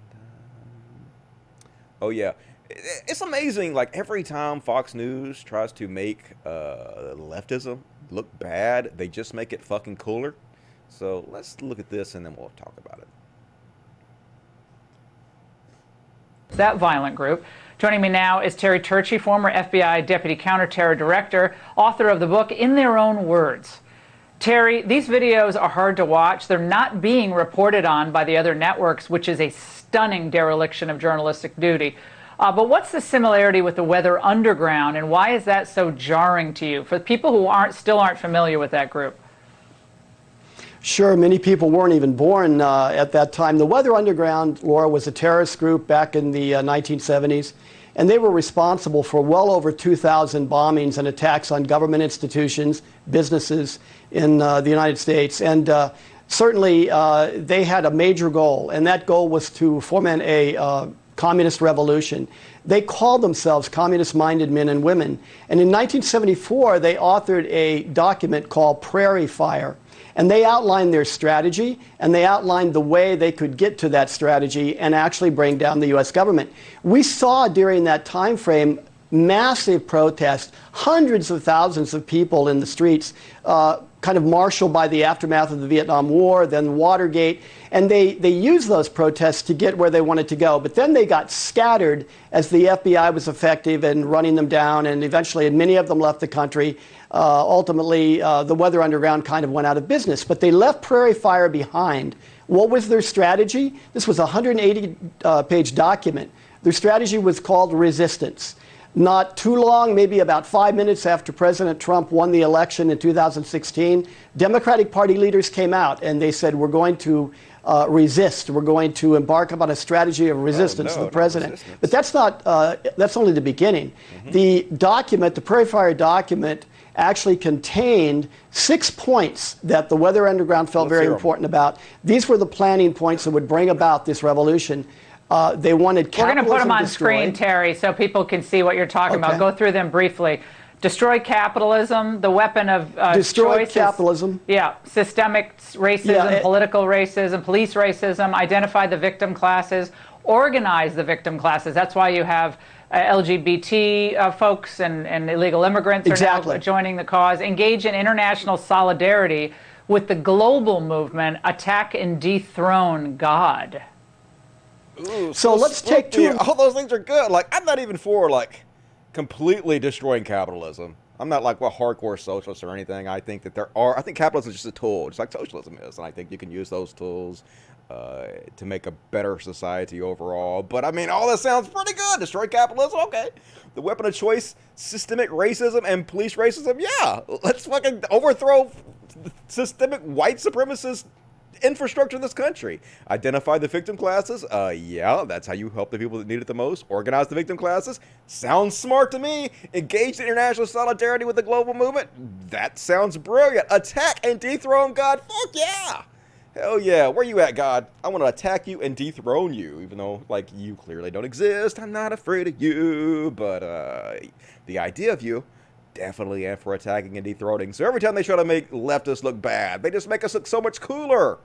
oh, yeah. It's amazing. Like, every time Fox News tries to make leftism look bad, they just make it fucking cooler. So let's look at this and then we'll talk about it. That violent group. Joining me now is Terry Turchi, former FBI Deputy Counterterror Director, author of the book In Their Own Words. Terry, these videos are hard to watch. They're not being reported on by the other networks, which is a stunning dereliction of journalistic duty. But what's the similarity with the Weather Underground, and why is that so jarring to you? For people who still aren't familiar with that group. Sure, many people weren't even born at that time. The Weather Underground, Laura, was a terrorist group back in the 1970s, and they were responsible for well over 2,000 bombings and attacks on government institutions, businesses in the United States. And certainly they had a major goal, and that goal was to foment a communist revolution. They called themselves communist-minded men and women. And in 1974, they authored a document called Prairie Fire. And they outlined their strategy, and they outlined the way they could get to that strategy and actually bring down the U.S. government. We saw during that time frame massive protests, hundreds of thousands of people in the streets, kind of marshaled by the aftermath of the Vietnam War, then Watergate, and they used those protests to get where they wanted to go. But then they got scattered as the FBI was effective in running them down, and eventually, and many of them left the country. Ultimately, the Weather Underground kind of went out of business. But they left Prairie Fire behind. What was their strategy? This was a 180-page document. Their strategy was called resistance. Not too long, maybe about 5 minutes after President Trump won the election in 2016, Democratic Party leaders came out and they said, we're going to resist. We're going to embark upon a strategy of resistance to the president. But that's not, that's only the beginning. The document, the Prairie Fire document, actually contained 6 points that the Weather Underground felt very important about. These were the planning points that would bring about this revolution. They wanted capitalism. We're going to put them on destroyed. screen, Terry, so people can see what you're talking about. Go through them briefly. Destroy capitalism, the weapon of destroy choice capitalism. Systemic racism, political racism, police racism, identify the victim classes, organize the victim classes. That's why you have LGBT folks and illegal immigrants are now joining the cause. Engage in international solidarity with the global movement, attack and dethrone God. Ooh, so let's take two. All those things are good. Like, I'm not even for like completely destroying capitalism. I'm not like hardcore socialist or anything. I think that I think capitalism is just a tool, just like socialism is, and I think you can use those tools to make a better society overall. But I mean, all that sounds pretty good. Destroy capitalism, okay. The weapon of choice, systemic racism and police racism, yeah. Let's fucking overthrow systemic white supremacist infrastructure in this country. Identify the victim classes, yeah, that's how you help the people that need it the most. Organize the victim classes, sounds smart to me. Engage in international solidarity with the global movement, that sounds brilliant. Attack and dethrone God, fuck yeah. Hell yeah, where you at, God? I want to attack you and dethrone you, even though, like, you clearly don't exist. I'm not afraid of you, but the idea of you, definitely am for attacking and dethroning. So every time they try to make leftists look bad, they just make us look so much cooler.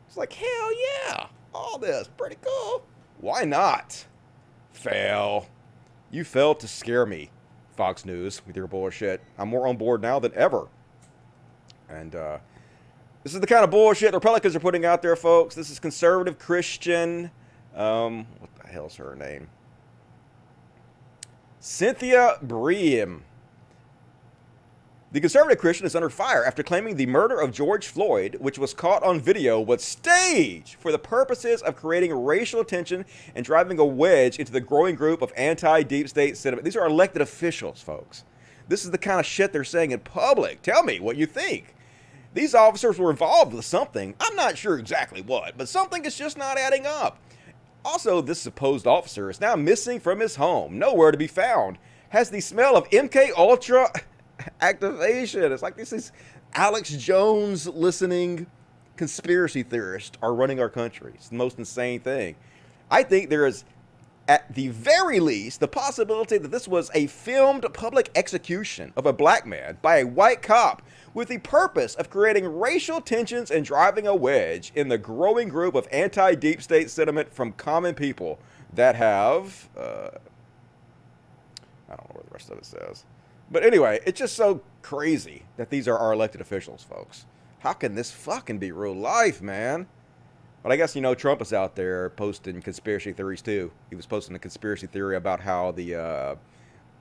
It's like, hell yeah, all this, pretty cool. Why not? Fail. You failed to scare me, Fox News, with your bullshit. I'm more on board now than ever. And this is the kind of bullshit the Republicans are putting out there, folks. This is conservative Christian, what the hell's her name? Cynthia Bream. The conservative Christian is under fire after claiming the murder of George Floyd, which was caught on video, was staged for the purposes of creating racial tension and driving a wedge into the growing group of anti-deep state sentiment. These are elected officials, folks. This is the kind of shit they're saying in public. Tell me what you think. These officers were involved with something. I'm not sure exactly what, but something is just not adding up. Also, this supposed officer is now missing from his home, nowhere to be found. Has the smell of MK Ultra activation. It's like these Alex Jones listening conspiracy theorists are running our country. It's the most insane thing. I think there is, at the very least, the possibility that this was a filmed public execution of a black man by a white cop with the purpose of creating racial tensions and driving a wedge in the growing group of anti-deep state sentiment from common people that have, I don't know what the rest of it says. But anyway, it's just so crazy that these are our elected officials, folks. How can this fucking be real life, man? But I guess, you know, Trump is out there posting conspiracy theories too. He was posting a conspiracy theory about how the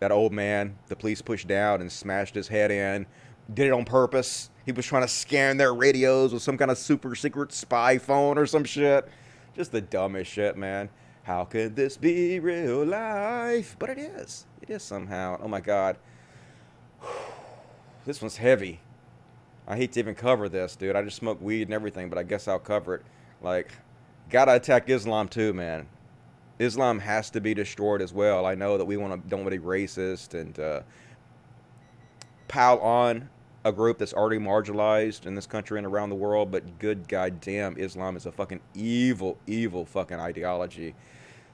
that old man, the police pushed down and smashed his head in, did it on purpose. He was trying to scan their radios with some kind of super secret spy phone or some shit. Just the dumbest shit, man. How could this be real life? But it is. It is somehow. Oh my God. This one's heavy. I hate to even cover this, dude. I just smoke weed and everything, but I guess I'll cover it. Like, gotta attack Islam too, man. Islam has to be destroyed as well. I know that we don't want to be racist and pile on a group that's already marginalized in this country and around the world, but good goddamn, Islam is a fucking evil, evil fucking ideology.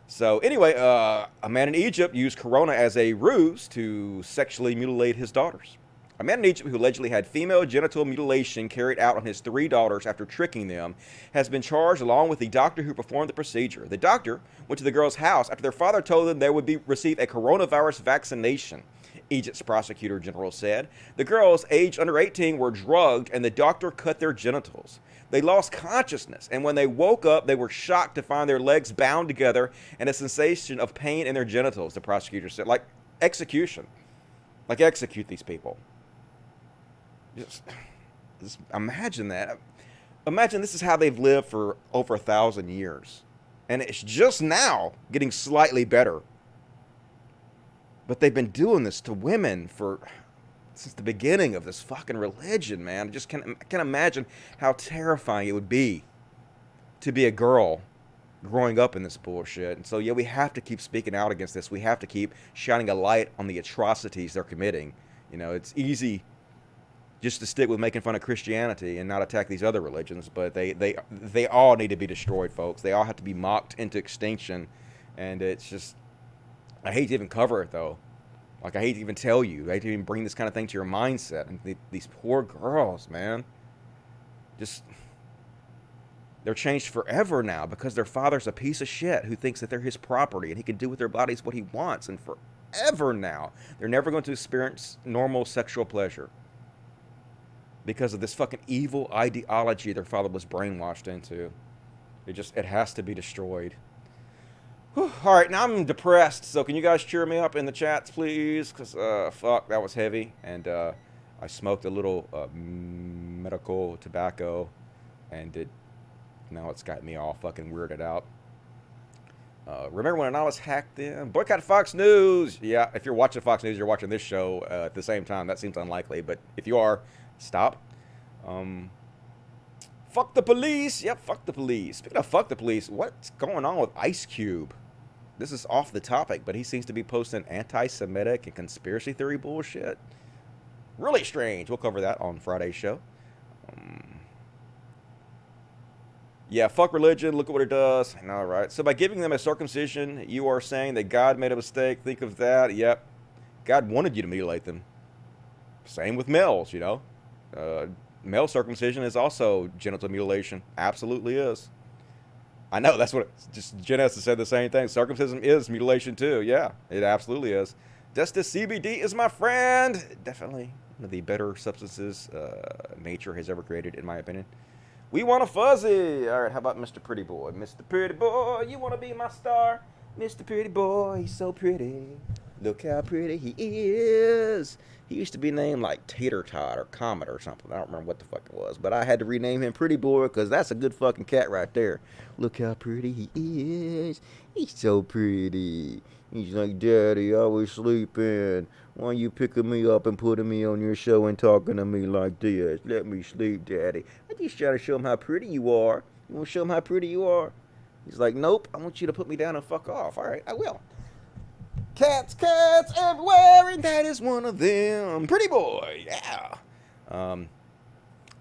So anyway, a man in Egypt used corona as a ruse to sexually mutilate his daughters. A man in Egypt who allegedly had female genital mutilation carried out on his 3 daughters after tricking them has been charged along with the doctor who performed the procedure. The doctor went to the girls' house after their father told them they would receive a coronavirus vaccination, Egypt's prosecutor general said. The girls, aged under 18, were drugged and the doctor cut their genitals. They lost consciousness, and when they woke up, they were shocked to find their legs bound together and a sensation of pain in their genitals, the prosecutor said. Like execution. Like execute these people. Just imagine that. Imagine this is how they've lived for over 1,000 years. And it's just now getting slightly better. But they've been doing this to women since the beginning of this fucking religion, man. I just can't imagine how terrifying it would be to be a girl growing up in this bullshit. And so, yeah, we have to keep speaking out against this. We have to keep shining a light on the atrocities they're committing. You know, it's easy just to stick with making fun of Christianity and not attack these other religions, but they all need to be destroyed, folks. They all have to be mocked into extinction, and it's just, I hate to even cover it, though. Like, I hate to even tell you. I hate to even bring this kind of thing to your mindset. And these poor girls, man, just, they're changed forever now because their father's a piece of shit who thinks that they're his property and he can do with their bodies what he wants. And forever now, they're never going to experience normal sexual pleasure because of this fucking evil ideology their father was brainwashed into. It has to be destroyed. Whew. All right, now I'm depressed, so can you guys cheer me up in the chats, please? Because, fuck, that was heavy. And I smoked a little medical tobacco, and now it's got me all fucking weirded out. Remember when I was hacked in? Boycott Fox News! Yeah, if you're watching Fox News, you're watching this show at the same time. That seems unlikely, but if you are, stop. Fuck the police! Yep, fuck the police. Speaking of fuck the police, what's going on with Ice Cube? This is off the topic, but he seems to be posting anti-Semitic and conspiracy theory bullshit. Really strange. We'll cover that on Friday's show. Yeah, fuck religion. Look at what it does. All right. So by giving them a circumcision, you are saying that God made a mistake. Think of that. Yep. God wanted you to mutilate them. Same with males, you know. Male circumcision is also genital mutilation. Absolutely is. I know, that's what Jen has said the same thing. Circumcision is mutilation too. Yeah, it absolutely is. Justice CBD is my friend. Definitely one of the better substances nature has ever created, in my opinion. We want a fuzzy. All right, how about Mr. Pretty Boy? Mr. Pretty Boy, you want to be my star? Mr. Pretty Boy, he's so pretty. Look how pretty he is. He used to be named like Tater Tot or Comet or something. I don't remember what the fuck it was. But I had to rename him Pretty Boy because that's a good fucking cat right there. Look how pretty he is. He's so pretty. He's like, Daddy, I was sleeping. Why you picking me up and putting me on your show and talking to me like this? Let me sleep, Daddy. I just try to show him how pretty you are. You want to show him how pretty you are? He's like, nope, I want you to put me down and fuck off. All right, I will. Cats everywhere, and that is one of them. Pretty Boy, yeah.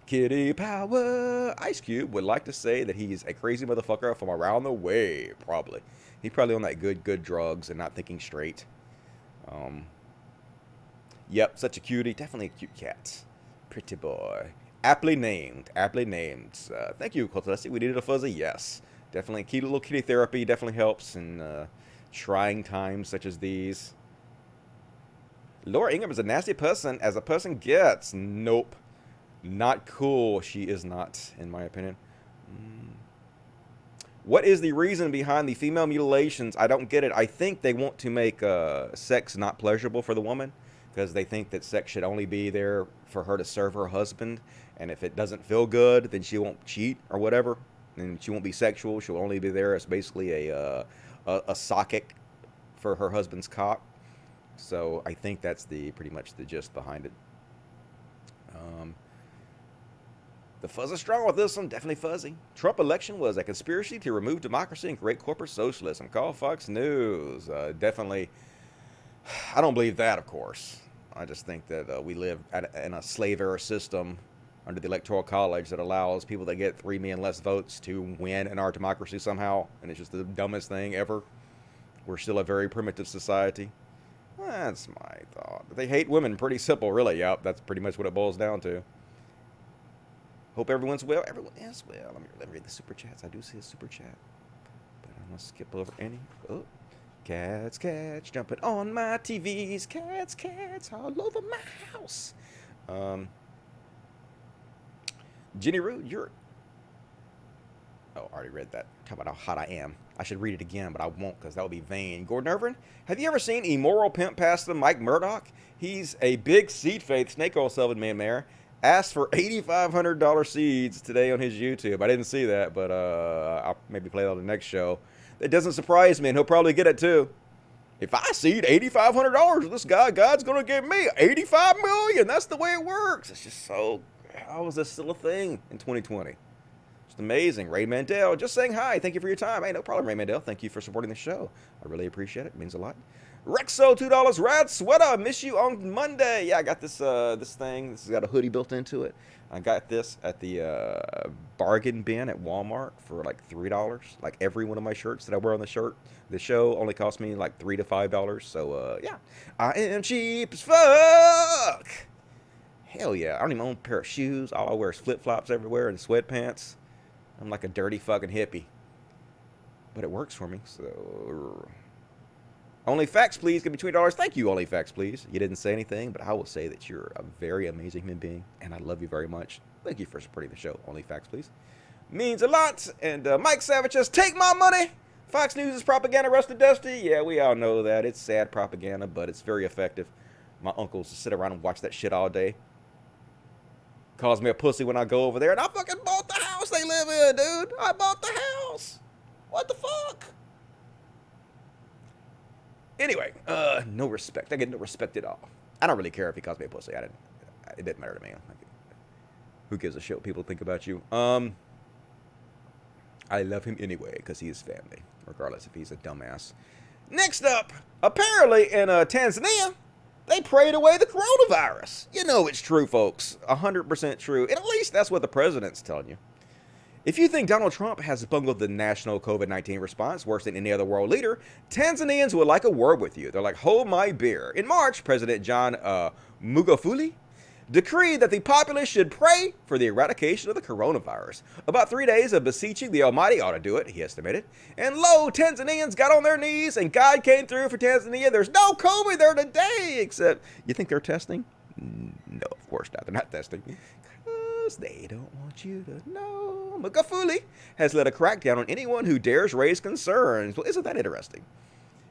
Kitty Power. Ice Cube would like to say that he's a crazy motherfucker from around the way, probably. He's probably on that good drugs and not thinking straight. Yep, such a cutie. Definitely a cute cat. Pretty Boy. Aptly named. Aptly named. Thank you, Cultulesi. We needed a fuzzy. Yes. Definitely. Little kitty therapy definitely helps in trying times such as these. Laura Ingham is a nasty person as a person gets. Nope. Not cool. She is not, in my opinion. What is the reason behind the female mutilations? I don't get it. I think they want to make sex not pleasurable for the woman because they think that sex should only be there for her to serve her husband. And if it doesn't feel good, then she won't cheat or whatever. And she won't be sexual. She'll only be there as basically a socket for her husband's cock. So I think that's pretty much the gist behind it. The fuzz is strong with this one, definitely fuzzy. Trump election was a conspiracy to remove democracy and create corporate socialism. Call Fox News. Definitely, I don't believe that, of course. I just think that we live in a slave era system under the Electoral College that allows people that get 3 million less votes to win in our democracy somehow, and it's just the dumbest thing ever. We're still a very primitive society. That's my thought. They hate women. Pretty simple, really. Yep, that's pretty much what it boils down to. Hope everyone's well. Everyone is well. Let me read the super chats. I do see a super chat, but I'm gonna skip over any. Oh, cats jumping on my TVs. Cats all over my house. Jenny Rude, you're. Oh, I already read that. Talk about how hot I am. I should read it again, but I won't because that would be vain. Gordon Irvin, have you ever seen Immoral Pimp Pastor Mike Murdoch? He's a big seed faith snake oil salesman, mayor. Asked for $8,500 seeds today on his YouTube. I didn't see that, but I'll maybe play that on the next show. It doesn't surprise me, and he'll probably get it too. If I seed $8,500 with this guy, God's going to give me $85 million. That's the way it works. It's just so, how is this still a thing in 2020? Just amazing. Ray Mandel, just saying hi. Thank you for your time. Hey, no problem, Ray Mandel. Thank you for supporting the show. I really appreciate it. It means a lot. Rexo, $2. Rad Sweater, miss you on Monday. Yeah, I got this this thing. This has got a hoodie built into it. I got this at the bargain bin at Walmart for like $3. Like every one of my shirts that I wear on the show only cost me like $3 to $5. So yeah, I am cheap as fuck. Hell yeah, I don't even own a pair of shoes. All I wear is flip-flops everywhere and sweatpants. I'm like a dirty fucking hippie. But it works for me, so... Only Facts, please. Give me $20. Thank you, Only Facts, please. You didn't say anything, but I will say that you're a very amazing human being, and I love you very much. Thank you for supporting the show. Only Facts, please. Means a lot. And Mike Savage says, take my money. Fox News is propaganda, Rusted Dusty. Yeah, we all know that. It's sad propaganda, but it's very effective. My uncles just sit around and watch that shit all day. Calls me a pussy when I go over there, and I fucking bought the house they live in, dude. I bought the house. What the fuck? Anyway, no respect. I get no respect at all. I don't really care if he calls me a pussy. It didn't matter to me. Who gives a shit what people think about you? I love him anyway because he is family, regardless if he's a dumbass. Next up, apparently in Tanzania, they prayed away the coronavirus. You know it's true, folks. 100% true. And at least that's what the president's telling you. If you think Donald Trump has bungled the national COVID-19 response worse than any other world leader, Tanzanians would like a word with you. They're like, hold my beer. In March, President John Magufuli decreed that the populace should pray for the eradication of the coronavirus. About 3 days of beseeching the Almighty ought to do it, he estimated. And lo, Tanzanians got on their knees and God came through for Tanzania. There's no COVID there today, except, you think they're testing? No, of course not. They're not testing. They don't want you to know. Magufuli has led a crackdown on anyone who dares raise concerns. Well, isn't that interesting?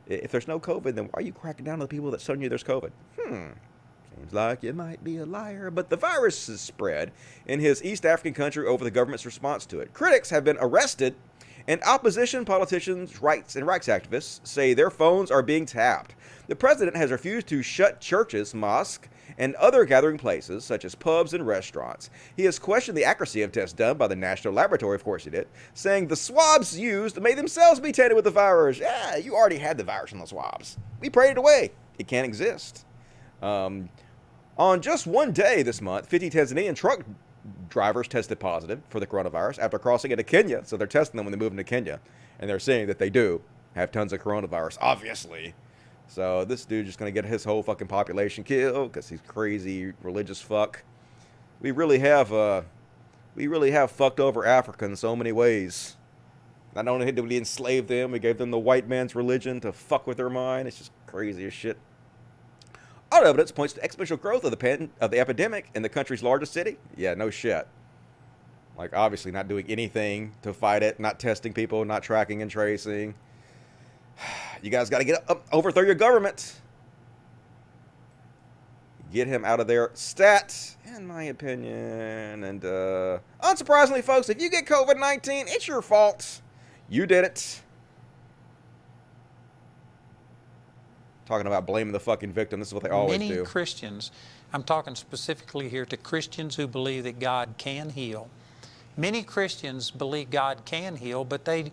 If there's no COVID, then why are you cracking down on the people that telling you there's COVID? Seems like you might be a liar. But the virus has spread in his East African country over the government's response to it. Critics have been arrested, and opposition politicians, rights activists say their phones are being tapped. The president has refused to shut churches, mosques, and other gathering places, such as pubs and restaurants. He has questioned the accuracy of tests done by the National Laboratory, of course he did, saying the swabs used may themselves be tainted with the virus. Yeah, you already had the virus in the swabs. We prayed it away. It can't exist. On just one day this month, 50 Tanzanian truck drivers tested positive for the coronavirus after crossing into Kenya. So they're testing them when they move into Kenya. And they're saying that they do have tons of coronavirus, obviously. So this dude's just going to get his whole fucking population killed because he's crazy, religious fuck. We really have fucked over Africa in so many ways. Not only did we enslave them, we gave them the white man's religion to fuck with their mind. It's just crazy as shit. All evidence points to exponential growth of the epidemic in the country's largest city. Yeah, no shit. Like, obviously not doing anything to fight it, not testing people, not tracking and tracing. You guys got to get up, overthrow your government. Get him out of there. Stat, in my opinion. And unsurprisingly, folks, if you get COVID-19, it's your fault. You did it. Talking about blaming the fucking victim. This is what they always do. Many Christians, I'm talking specifically here to Christians who believe that God can heal. Many Christians believe God can heal, but they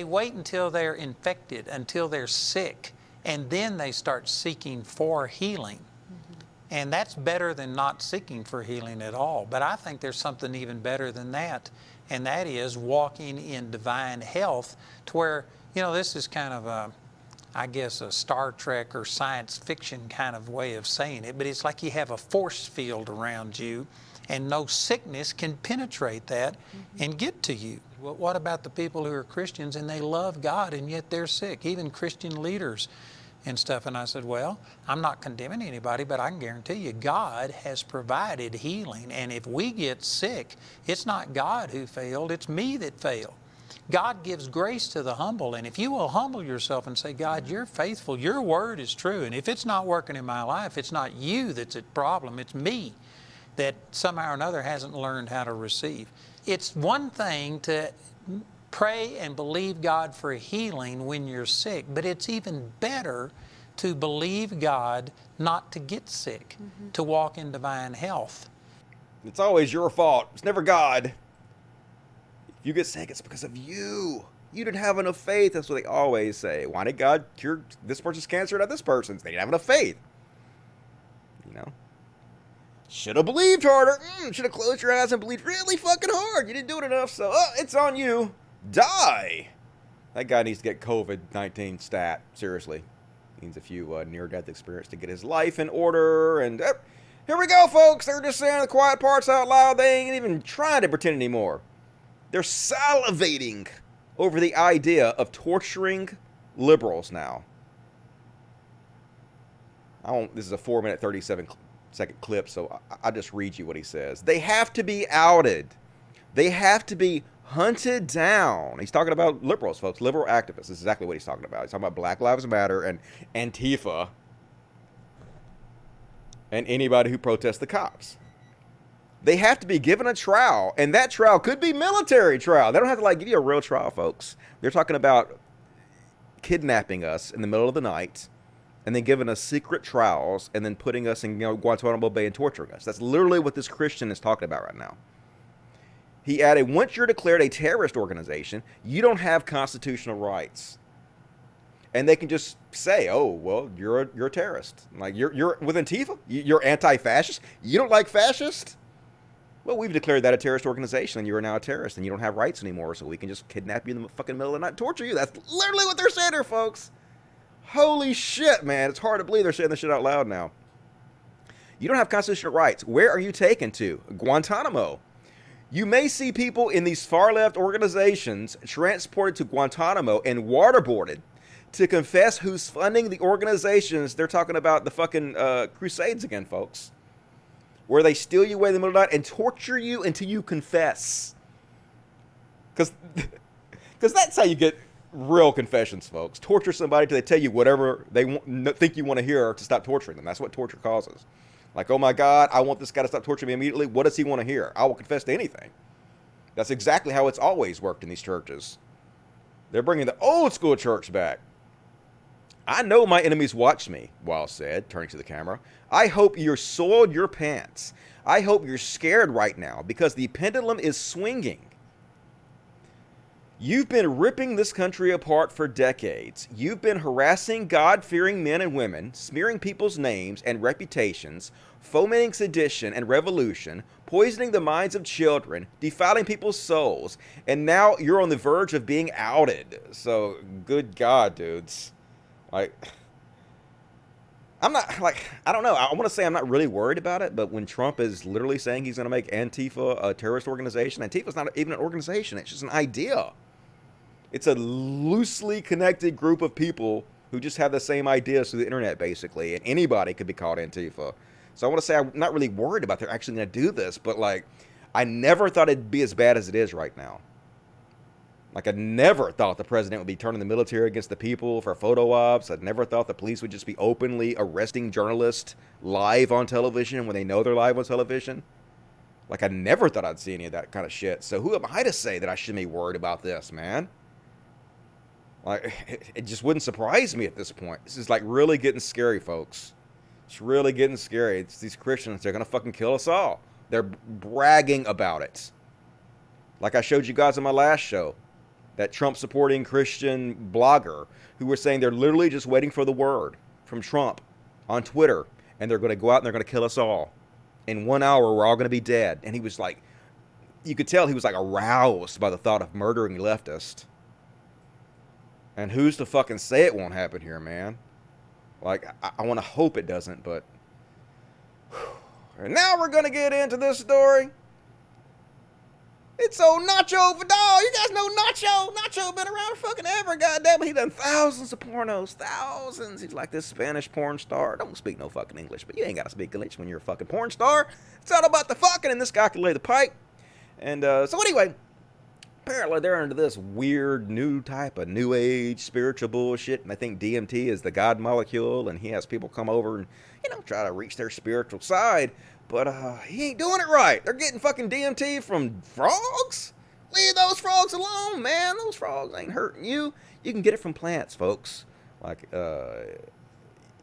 wait until they're infected, until they're sick, and then they start seeking for healing. And that's better than not seeking for healing at all. But I think there's something even better than that, and that is walking in divine health, to where, you know, this is kind of a, I guess, a Star Trek or science fiction kind of way of saying it, but it's like you have a force field around you, and no sickness can penetrate that and get to you. Well, what about the people who are Christians and they love God and yet they're sick, even Christian leaders and stuff? And I said, well, I'm not condemning anybody, but I can guarantee you God has provided healing. And if we get sick, it's not God who failed, it's me that failed. God gives grace to the humble, and if you will humble yourself and say, God, you're faithful, your word is true, and if it's not working in my life, it's not you that's at problem, it's me that somehow or another hasn't learned how to receive. It's one thing to pray and believe God for healing when you're sick, but it's even better to believe God not to get sick, to walk in divine health. It's always your fault. It's never God. If you get sick, it's because of you. You didn't have enough faith. That's what they always say. Why did God cure this person's cancer, not this person's? They didn't have enough faith. You know? Should have believed harder. Should have closed your eyes and believed really fucking hard. You didn't do it enough, so it's on you. Die. That guy needs to get COVID-19 stat. Seriously. He needs a few near-death experience to get his life in order. And here we go, folks. They're just saying the quiet parts out loud. They ain't even trying to pretend anymore. They're salivating over the idea of torturing liberals now. This is a 4-minute, 37-second clip, so I'll just read you what he says. They have to be outed. They have to be hunted down. He's talking about liberals, folks, liberal activists. This is exactly what he's talking about. He's talking about Black Lives Matter and Antifa and anybody who protests the cops. They have to be given a trial, and that trial could be military trial. They don't have to give you a real trial, folks. They're talking about kidnapping us in the middle of the night and then giving us secret trials and then putting us in Guantanamo Bay and torturing us. That's literally what this Christian is talking about right now. He added, once you're declared a terrorist organization, you don't have constitutional rights. And they can just say, oh, well, you're a terrorist. Like, you're with Antifa? You're anti-fascist? You don't like fascists? Well, we've declared that a terrorist organization, and you are now a terrorist, and you don't have rights anymore, so we can just kidnap you in the fucking middle of the night and torture you. That's literally what they're saying here, folks. Holy shit, man. It's hard to believe they're saying this shit out loud now. You don't have constitutional rights. Where are you taken to? Guantanamo. You may see people in these far-left organizations transported to Guantanamo and waterboarded to confess who's funding the organizations. They're talking about the fucking Crusades again, folks. Where they steal you away in the middle of the night and torture you until you confess. Because that's how you get real confessions, folks. Torture somebody till they tell you whatever they think you want to hear to stop torturing them. That's what torture causes. Like, oh my God, I want this guy to stop torturing me immediately. What does he want to hear? I will confess to anything. That's exactly how it's always worked in these churches. They're bringing the old school church back. I know my enemies watch me, Wiles said, turning to the camera. I hope you're soiled your pants. I hope you're scared right now because the pendulum is swinging. You've been ripping this country apart for decades. You've been harassing God-fearing men and women, smearing people's names and reputations, fomenting sedition and revolution, poisoning the minds of children, defiling people's souls, and now you're on the verge of being outed. So, good God, dudes. I'm not, I don't know. I want to say I'm not really worried about it, but when Trump is literally saying he's going to make Antifa a terrorist organization, Antifa's not even an organization. It's just an idea. It's a loosely connected group of people who just have the same ideas through the internet, basically, and anybody could be called Antifa. So I want to say I'm not really worried about they're actually going to do this, but, I never thought it'd be as bad as it is right now. I never thought the president would be turning the military against the people for photo ops. I never thought the police would just be openly arresting journalists live on television when they know they're live on television. I never thought I'd see any of that kind of shit. So who am I to say that I shouldn't be worried about this, man? It just wouldn't surprise me at this point. This is really getting scary, folks. It's really getting scary. It's these Christians, they're going to fucking kill us all. They're bragging about it. Like I showed you guys in my last show. That Trump-supporting Christian blogger who were saying they're literally just waiting for the word from Trump on Twitter. and they're going to go out and they're going to kill us all. In 1 hour, we're all going to be dead. And he was like, you could tell he was like aroused by the thought of murdering leftists. And who's to fucking say it won't happen here, man? Like, I want to hope it doesn't, but... And now we're going to get into this story. It's old Nacho Vidal. You guys know Nacho. Nacho been around fucking ever, goddamn. He done thousands of pornos. Thousands. He's like this Spanish porn star. Don't speak no fucking English, but you ain't got to speak English when you're a fucking porn star. It's all about the fucking, and this guy can lay the pipe. And so anyway, apparently they're into this weird new type of new age spiritual bullshit. And I think DMT is the god molecule. And he has people come over and, you know, try to reach their spiritual side. But he ain't doing it right. They're getting fucking DMT from frogs? Leave those frogs alone, man. Those frogs ain't hurting you. You can get it from plants, folks. Like,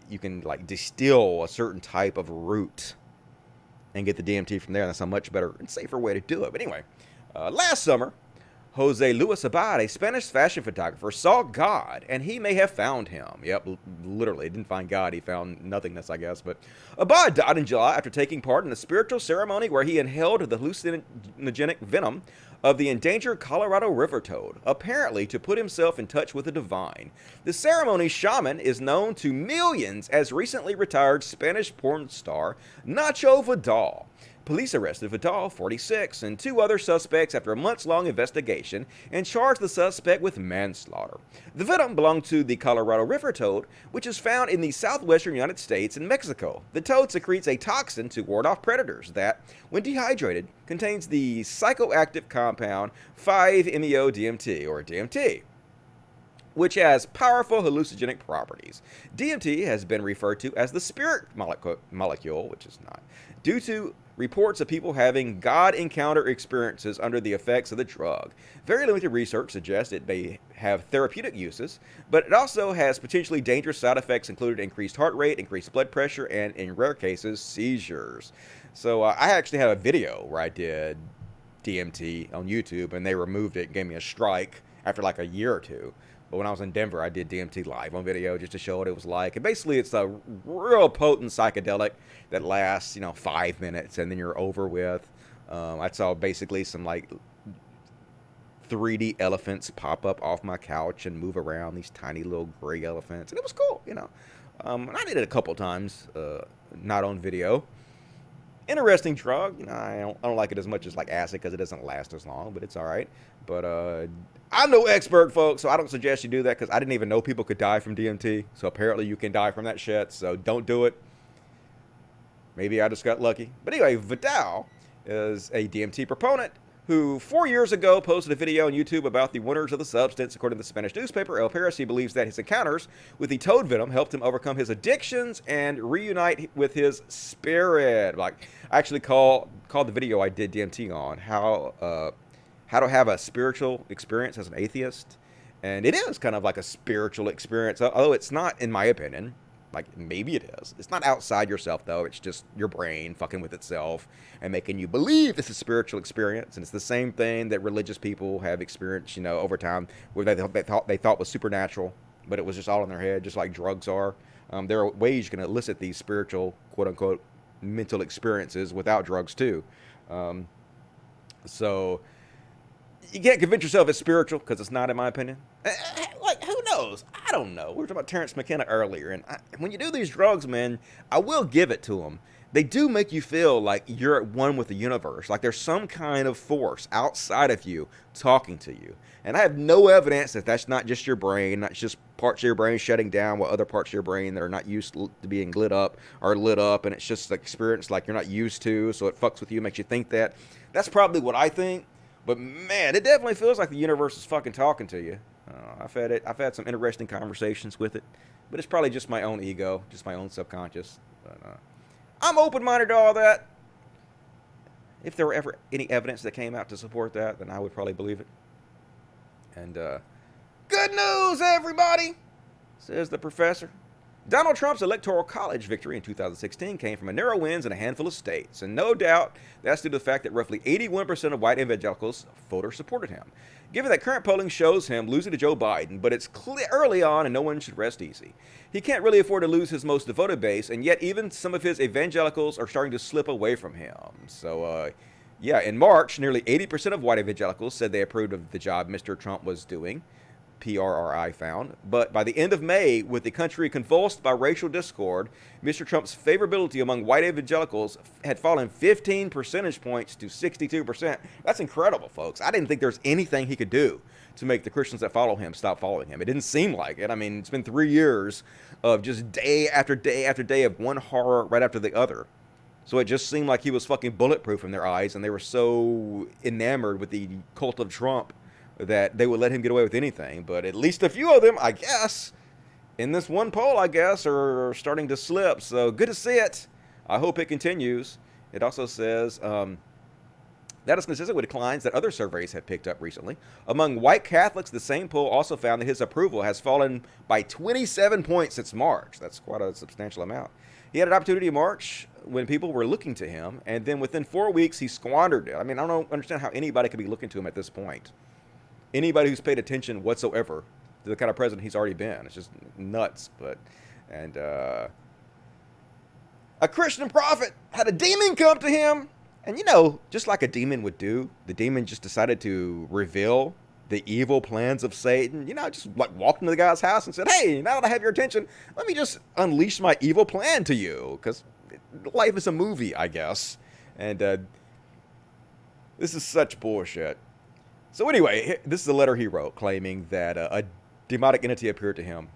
you can, like, distill a certain type of root and get the DMT from there. That's a much better and safer way to do it. But anyway, last summer, Jose Luis Abad, a Spanish fashion photographer, saw God, and he may have found him. Yep, literally, he didn't find God. He found nothingness, I guess. But Abad died in July after taking part in a spiritual ceremony where he inhaled the hallucinogenic venom of the endangered Colorado river toad, apparently to put himself in touch with the divine. The ceremony's shaman is known to millions as recently retired Spanish porn star Nacho Vidal. Police arrested Vidal, 46, and 2 other suspects after a months-long investigation and charged the suspect with manslaughter. The venom belonged to the Colorado river toad, which is found in the southwestern United States and Mexico. The toad secretes a toxin to ward off predators that, when dehydrated, contains the psychoactive compound 5-MeO-DMT, or DMT, which has powerful hallucinogenic properties. DMT has been referred to as the spirit molecule, which is not, due to reports of people having God encounter experiences under the effects of the drug. Very limited research suggests it may have therapeutic uses, but it also has potentially dangerous side effects, including increased heart rate, increased blood pressure, and in rare cases, seizures. So I actually had a video where I did DMT on YouTube, and they removed it and gave me a strike after like a year or two. But when I was in Denver, I did DMT live on video just to show what it was like. And basically, it's a real potent psychedelic that lasts, 5 minutes, and then you're over with. I saw basically some, like, 3D elephants pop up off my couch and move around, these tiny little gray elephants. And it was cool, And I did it a couple times, not on video. Interesting drug. I don't like it as much as, like, acid because it doesn't last as long, but it's all right. But I'm no expert, folks, so I don't suggest you do that because I didn't even know people could die from DMT. So apparently you can die from that shit, so don't do it. Maybe I just got lucky. But anyway, Vidal is a DMT proponent who 4 years ago posted a video on YouTube about the wonders of the substance. According to the Spanish newspaper El País, he believes that his encounters with the toad venom helped him overcome his addictions and reunite with his spirit. Like, I actually called the video I did DMT on how to have a spiritual experience as an atheist. And it is kind of like a spiritual experience, although it's not, in my opinion. Like, maybe it is. It's not outside yourself, though. It's just your brain fucking with itself and making you believe it's a spiritual experience. And it's the same thing that religious people have experienced, over time, where they thought was supernatural, but it was just all in their head, just like drugs are. There are ways you can elicit these spiritual, quote-unquote, mental experiences without drugs, too. So you can't convince yourself it's spiritual, because it's not, in my opinion. Like, who knows? I don't know. We were talking about Terrence McKenna earlier, and when you do these drugs, man, I will give it to them. They do make you feel like you're at one with the universe, like there's some kind of force outside of you talking to you. And I have no evidence that that's not just your brain, not just parts of your brain shutting down while other parts of your brain that are not used to being lit up are lit up, and it's just an experience like you're not used to, so it fucks with you, makes you think that. That's probably what I think. But man, it definitely feels like the universe is fucking talking to you. I've had some interesting conversations with it, but it's probably just my own ego, just my own subconscious. But I'm open-minded to all that. If there were ever any evidence that came out to support that, then I would probably believe it. And good news, everybody, says the professor. Donald Trump's electoral college victory in 2016 came from a narrow wins in a handful of states, and no doubt that's due to the fact that roughly 81% of white evangelicals voters supported him. Given that current polling shows him losing to Joe Biden, but it's clear early on and no one should rest easy. He can't really afford to lose his most devoted base, and yet even some of his evangelicals are starting to slip away from him. So, yeah, in March, nearly 80% of white evangelicals said they approved of the job Mr. Trump was doing, PRRI found. But by the end of May, with the country convulsed by racial discord, Mr. Trump's favorability among white evangelicals had fallen 15 percentage points to 62%. That's incredible, folks. I didn't think there's anything he could do to make the Christians that follow him stop following him. It didn't seem like it. I mean, it's been 3 years of just day after day after day of one horror right after the other. So it just seemed like he was fucking bulletproof in their eyes, and they were so enamored with the cult of Trump that they would let him get away with anything. But at least a few of them, I guess, in this one poll, I guess, are starting to slip. So good to see it. I hope it continues. It also says that is consistent with declines that other surveys have picked up recently. Among white Catholics, the same poll also found that his approval has fallen by 27 points since March. That's quite a substantial amount. He had an opportunity in March when people were looking to him, and then within 4 weeks, he squandered it. I mean, I don't understand how anybody could be looking to him at this point. Anybody who's paid attention whatsoever to the kind of president he's already been. It's just nuts. And a Christian prophet had a demon come to him. And, you know, just like a demon would do, the demon just decided to reveal the evil plans of Satan. You know, just like walked into the guy's house and said, hey, now that I have your attention, let me just unleash my evil plan to you. Because life is a movie, I guess. And this is such bullshit. So anyway, this is a letter he wrote claiming that a demonic entity appeared to him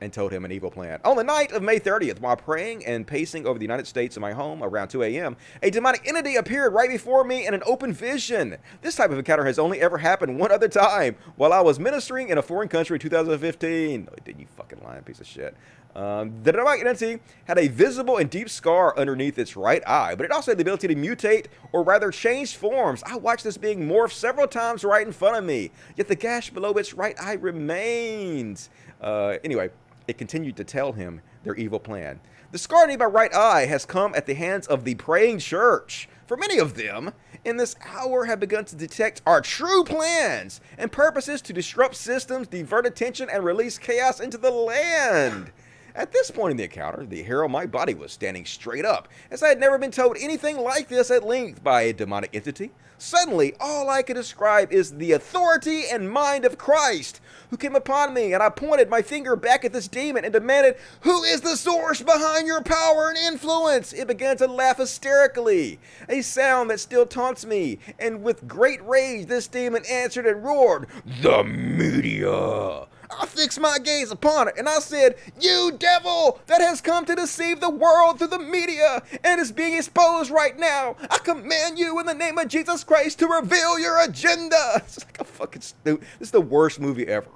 and told him an evil plan. On the night of May 30th, while praying and pacing over the United States in my home around 2 a.m., a demonic entity appeared right before me in an open vision. This type of encounter has only ever happened one other time, while I was ministering in a foreign country in 2015. No, it didn't, you fucking lying piece of shit. The demonic entity had a visible and deep scar underneath its right eye, but it also had the ability to mutate, or rather change forms. I watched this being morphed several times right in front of me, yet the gash below its right eye remains. Anyway, it continued to tell him their evil plan. The scar underneath my right eye has come at the hands of the praying church. For many of them, in this hour have begun to detect our true plans and purposes to disrupt systems, divert attention, and release chaos into the land. At this point in the encounter, the hair on my body was standing straight up, as I had never been told anything like this at length by a demonic entity. Suddenly, all I could describe is the authority and mind of Christ, who came upon me, and I pointed my finger back at this demon and demanded, "Who is the source behind your power and influence?" It began to laugh hysterically, a sound that still taunts me, and with great rage this demon answered and roared, "The media!" I fixed my gaze upon it, and I said, "You devil that has come to deceive the world through the media and is being exposed right now, I command you in the name of Jesus Christ to reveal your agenda." It's like a fucking stupid. This is the worst movie ever.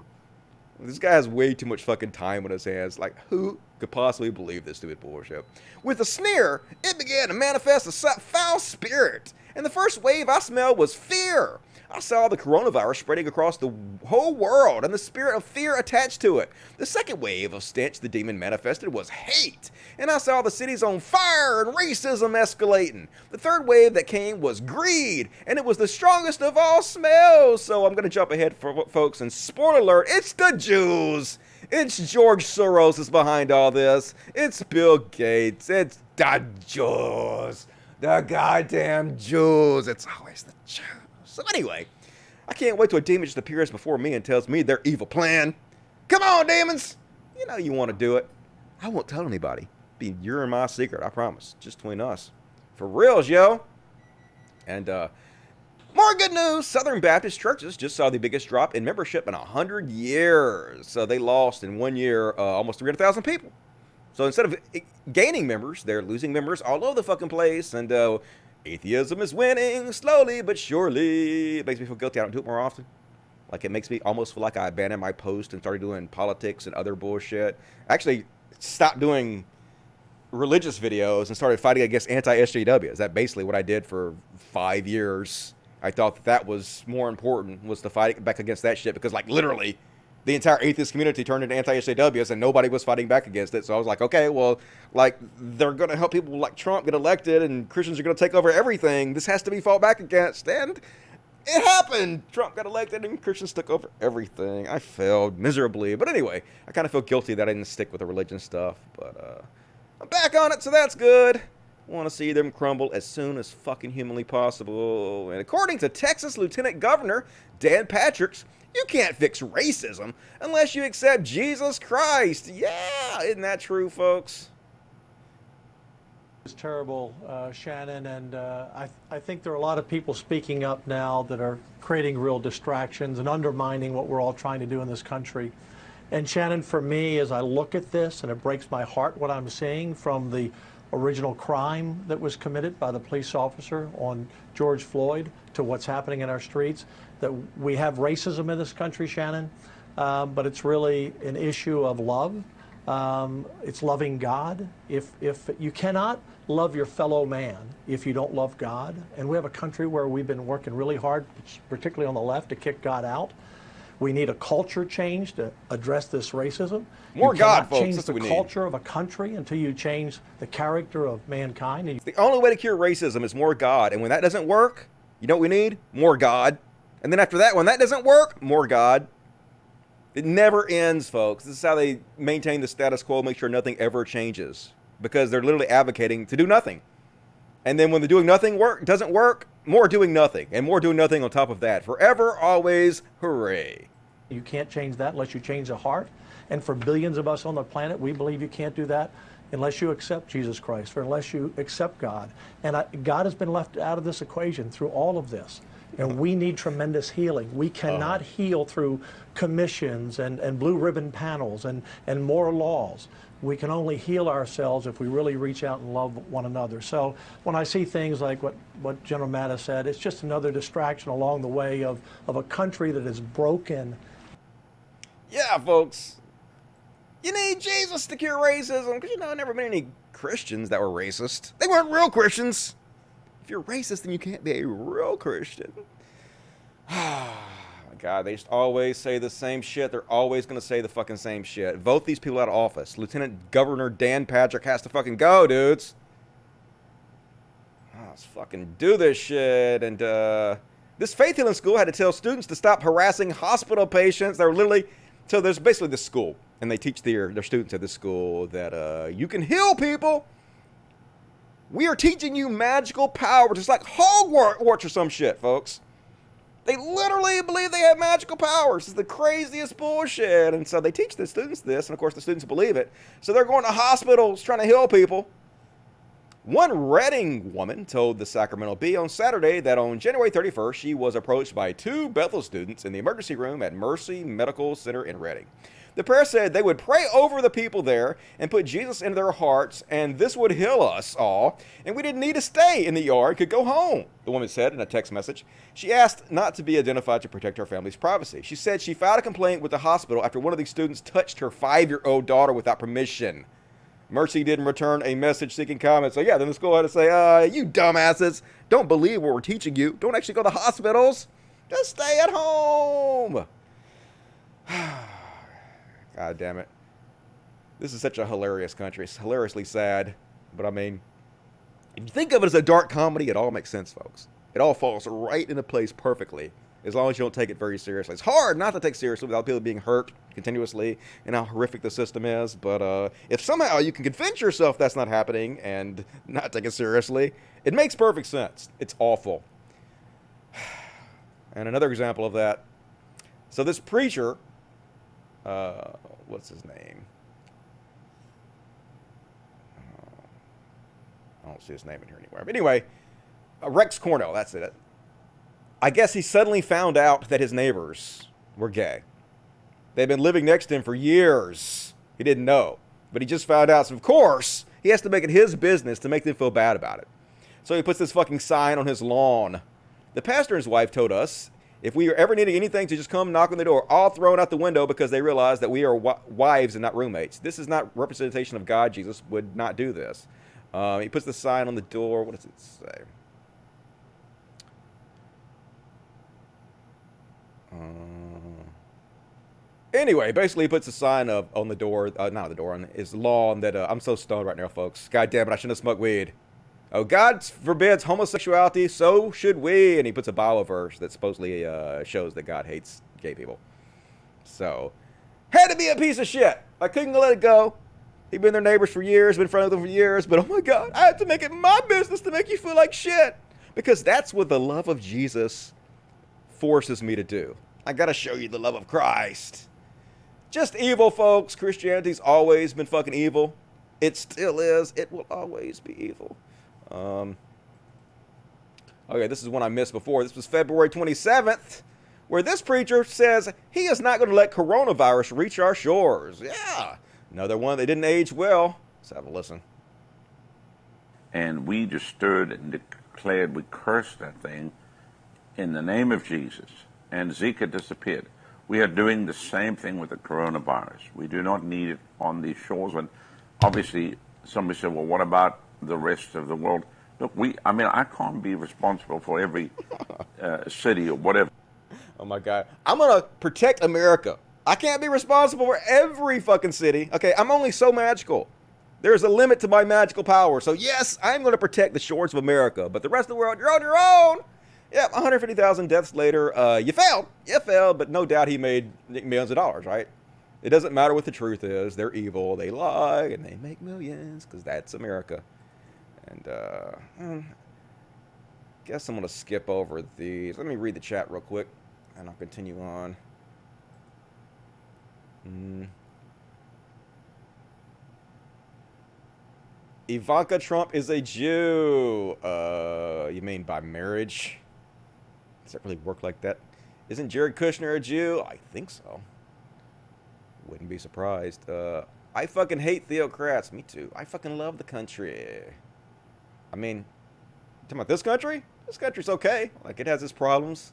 This guy has way too much fucking time on his hands. Like, who could possibly believe this stupid bullshit? With a sneer, it began to manifest a foul spirit, and the first wave I smelled was fear. I saw the coronavirus spreading across the whole world and the spirit of fear attached to it. The second wave of stench the demon manifested was hate, and I saw the cities on fire and racism escalating. The third wave that came was greed, and it was the strongest of all smells. So I'm going to jump ahead, for folks, and spoiler alert, it's the Jews. It's George Soros is behind all this. It's Bill Gates. It's the Jews. The goddamn Jews. It's always the Jews. So anyway, I can't wait till a demon just appears before me and tells me their evil plan. Come on, demons! You know you want to do it. I won't tell anybody. Be your and my secret, I promise. Just between us. For reals, yo! And, more good news! Southern Baptist churches just saw the biggest drop in membership in 100 years. So they lost in 1 year almost 300,000 people. So instead of gaining members, they're losing members all over the fucking place. And, atheism is winning, slowly but surely. It makes me feel guilty I don't do it more often. Like, it makes me almost feel like I abandoned my post and started doing politics and other bullshit. I actually stopped doing religious videos and started fighting against anti-SJW. That's basically what I did for 5 years. I thought that was more important, was to fight back against that shit, because, like, literally, the entire atheist community turned into anti-SJWs and nobody was fighting back against it. So I was like, okay, well, like, they're going to help people like Trump get elected and Christians are going to take over everything. This has to be fought back against. And it happened. Trump got elected and Christians took over everything. I failed miserably. But anyway, I kind of feel guilty that I didn't stick with the religion stuff. But I'm back on it, so that's good. Want to see them crumble as soon as fucking humanly possible. And according to Texas Lieutenant Governor Dan Patrick, you can't fix racism unless you accept Jesus Christ. Yeah, isn't that true, folks? It's terrible, Shannon, and I think there are a lot of people speaking up now that are creating real distractions and undermining what we're all trying to do in this country. And Shannon, for me, as I look at this, and it breaks my heart what I'm seeing from the original crime that was committed by the police officer on George Floyd to what's happening in our streets, that we have racism in this country, Shannon, but it's really an issue of love. It's loving God. If you cannot love your fellow man if you don't love God, and we have a country where we've been working really hard, particularly on the left, to kick God out. We need a culture change to address this racism. More God, folks. Change That's the what we culture of a country until you change the character of mankind. The only way to cure racism is more God. And when that doesn't work, you know what we need? More God. And then after that, when that doesn't work, more God. It never ends, folks. This is how they maintain the status quo, make sure nothing ever changes. Because they're literally advocating to do nothing. And then when the doing nothing doesn't work, more doing nothing. And more doing nothing on top of that. Forever, always, hooray. You can't change that unless you change the heart. And for billions of us on the planet, we believe you can't do that unless you accept Jesus Christ, or unless you accept God. And God has been left out of this equation through all of this. And we need tremendous healing. We cannot heal through commissions and blue ribbon panels and more laws. We can only heal ourselves if we really reach out and love one another. So when I see things like what General Mattis said, it's just another distraction along the way of a country that is broken. Yeah, folks. You need Jesus to cure racism. Because, there never been any Christians that were racist. They weren't real Christians. If you're racist, then you can't be a real Christian. God, they just always say the same shit. They're always going to say the fucking same shit. Vote these people out of office. Lieutenant Governor Dan Patrick has to fucking go, dudes. Let's fucking do this shit. And this faith healing school had to tell students to stop harassing hospital patients. They're literally... So there's basically this school, and they teach their students at this school that you can heal people. We are teaching you magical power, just like Hogwarts or some shit, folks. They literally believe they have magical powers. It's the craziest bullshit. And so they teach the students this, and of course the students believe it. So they're going to hospitals trying to heal people. One Reading woman told the Sacramento Bee on Saturday that on January 31st, she was approached by two Bethel students in the emergency room at Mercy Medical Center in Reading. The pair said they would pray over the people there and put Jesus into their hearts, and this would heal us all, and we didn't need to stay in the ER, could go home, the woman said in a text message. She asked not to be identified to protect her family's privacy. She said she filed a complaint with the hospital after one of these students touched her 5-year-old daughter without permission. Mercy didn't return a message seeking comment. So yeah, then the school had to say, you dumbasses, don't believe what we're teaching you. Don't actually go to hospitals. Just stay at home. God damn it. This is such a hilarious country. It's hilariously sad. But I mean, if you think of it as a dark comedy, it all makes sense, folks. It all falls right into place perfectly, as long as you don't take it very seriously. It's hard not to take seriously without people being hurt continuously and how horrific the system is. But if somehow you can convince yourself that's not happening and not take it seriously, it makes perfect sense. It's awful. And another example of that. So this preacher, what's his name? I don't see his name in here anywhere. But anyway, Rex Cornell, that's it. I guess he suddenly found out that his neighbors were gay. They'd been living next to him for years. He didn't know. But he just found out. So, of course, he has to make it his business to make them feel bad about it. So he puts this fucking sign on his lawn. The pastor and his wife told us, if we are ever needing anything, to just come knock on the door, all thrown out the window because they realize that we are wives and not roommates. This is not representation of God. Jesus would not do this. He puts the sign on the door. What does it say? Anyway, basically he puts a sign up on the door, not on the door, on his lawn that, I'm so stoned right now, folks. God damn it, I shouldn't have smoked weed. Oh, God forbids homosexuality, so should we. And he puts a Bible verse that supposedly shows that God hates gay people. So, had to be a piece of shit. I couldn't let it go. He'd been their neighbors for years, been friends with them for years, but oh my God, I had to make it my business to make you feel like shit. Because that's what the love of Jesus forces me to do. I gotta show you the love of Christ. Just evil, folks. Christianity's always been fucking evil. It still is. It will always be evil. Okay, this is one I missed before. This was February 27th, where this preacher says he is not going to let coronavirus reach our shores. Yeah, another one that didn't age well. Let's have a listen. And we just stood and declared we cursed that thing in the name of Jesus, and Zika disappeared. We are doing the same thing with the coronavirus. We do not need it on these shores. And obviously, somebody said, well, what about the rest of the world? Look, I can't be responsible for every city or whatever. Oh my God. I'm going to protect America. I can't be responsible for every fucking city. Okay, I'm only so magical. There's a limit to my magical power. So yes, I'm going to protect the shores of America. But the rest of the world, you're on your own. Yep, 150,000 deaths later. You failed. You failed, but no doubt he made millions of dollars, right? It doesn't matter what the truth is. They're evil. They lie, and they make millions, because that's America. And, guess I'm going to skip over these. Let me read the chat real quick, and I'll continue on. Ivanka Trump is a Jew. You mean by marriage? Does that really work like that? Isn't Jared Kushner a Jew? I think so. Wouldn't be surprised. I fucking hate theocrats. Me too. I fucking love the country. I mean, talking about this country? This country's okay. Like, it has its problems.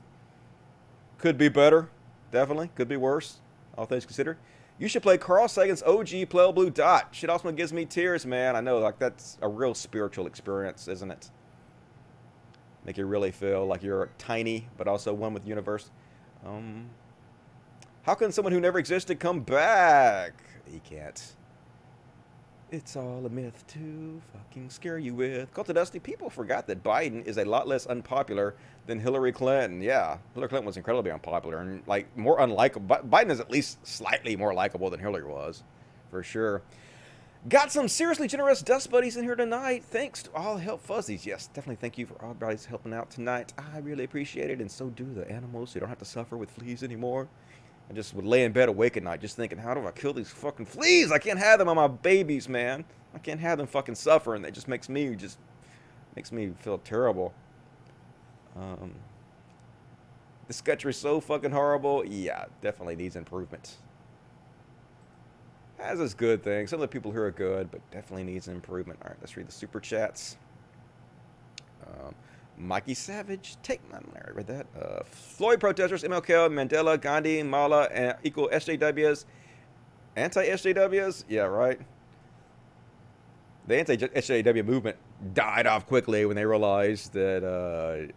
Could be better. Definitely. Could be worse. All things considered. You should play Carl Sagan's OG Pale Blue Dot. Shit also gives me tears, man. I know, like, that's a real spiritual experience, isn't it? Make you really feel like you're tiny, but also one with the universe. How can someone who never existed come back? He can't. It's all a myth to fucking scare you with. Cult of Dusty, people forgot that Biden is a lot less unpopular than Hillary Clinton. Yeah, Hillary Clinton was incredibly unpopular and, like, more unlikable. Biden is at least slightly more likable than Hillary was, for sure. Got some seriously generous dust buddies in here tonight. Thanks to all Help Fuzzies. Yes, definitely thank you for all everybody's helping out tonight. I really appreciate it, and so do the animals. So you don't have to suffer with fleas anymore. I just would lay in bed awake at night just thinking, how do I kill these fucking fleas? I can't have them on my babies, man. I can't have them fucking suffer, and that just makes me feel terrible. This country's so fucking horrible. Yeah, definitely needs improvement. Has its good things. Some of the people here are good, but definitely needs improvement. All right, let's read the super chats. Mikey Savage, I read that. Floyd protesters, MLK, Mandela, Gandhi, Mala, and equal SJWs. Anti-SJWs? Yeah, right. The anti-SJW movement died off quickly when they realized that